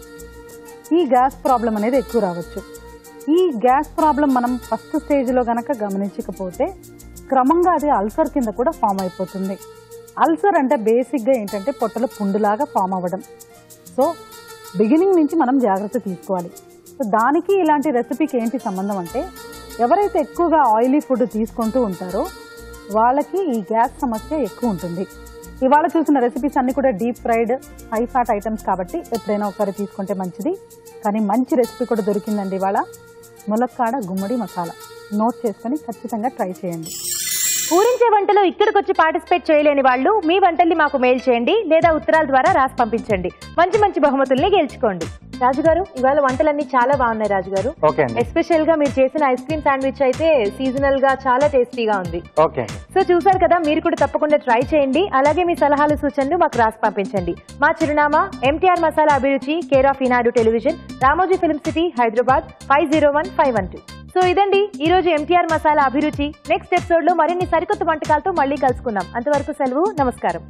S5: ఈ గ్యాస్ ప్రాబ్లం అనేది ఎక్కువ రావచ్చు. ఈ గ్యాస్ ప్రాబ్లం మనం ఫస్ట్ స్టేజ్లో కనుక గమనించకపోతే క్రమంగా అది అల్సర్ కింద కూడా ఫామ్ అయిపోతుంది. అల్సర్ అంటే బేసిక్గా ఏంటంటే పొట్టలో పుండులాగా ఫామ్ అవ్వడం. సో బిగినింగ్ నుంచి మనం జాగ్రత్త తీసుకోవాలి. సో దానికి ఇలాంటి రెసిపీకి ఏంటి సంబంధం అంటే, ఎవరైతే ఎక్కువగా ఆయిలీ ఫుడ్ తీసుకుంటూ ఉంటారో వాళ్ళకి ఈ గ్యాస్ సమస్య ఎక్కువ ఉంటుంది. ఇవాళ చూసిన రెసిపీస్ అన్నీ కూడా deep fried, high fat items కాబట్టి ఎప్పుడైనా ఒకసారి తీసుకుంటే మంచిది. కానీ మంచి రెసిపీ కూడా దొరికిందండి ఇవాళ, ములక్కాడ గుమ్మడి మసాలా. నోట్ చేసుకొని ఖచ్చితంగా ట్రై చేయండి.
S1: ఊరించే వంటలో ఇక్కడికి వచ్చి పార్టిసిపేట్ చేయలేని వాళ్ళు మీ వంటల్ని మాకు మెయిల్ చేయండి లేదా ఉత్తరాల ద్వారా రాసి పంపించండి. మంచి మంచి బహుమతుల్ని గెలుచుకోండి. రాజుగారు, ఇవాళ వంటలన్నీ చాలా బాగున్నాయి రాజుగారు.
S2: ఓకే అండి.
S1: ఎస్పెషల్ గా మీరు చేసిన ఐస్ క్రీమ్ శాండ్విచ్ అయితే సీజనల్ గా చాలా టేస్టీగా ఉంది.
S2: ఓకే అండి.
S1: సో చూసారు కదా, మీరు కూడా తప్పకుండా ట్రై చేయండి. అలాగే మీ సలహాలు సూచనలు మాకు రాసి పంపించండి. మా చిరునామా MTR మసాలా అభిరుచి, care of Eenadu television, Ramoji film city, Hyderabad 501512. So ఇదండి ఈ రోజు MTR మసాలా అభిరుచి. నెక్స్ట్ ఎపిసోడ్ లో మరిన్ని సరికొత్త వంటకాలతో మళ్ళీ కలుసుకుందాం. అంతవరకు సెలవు, నమస్కారం.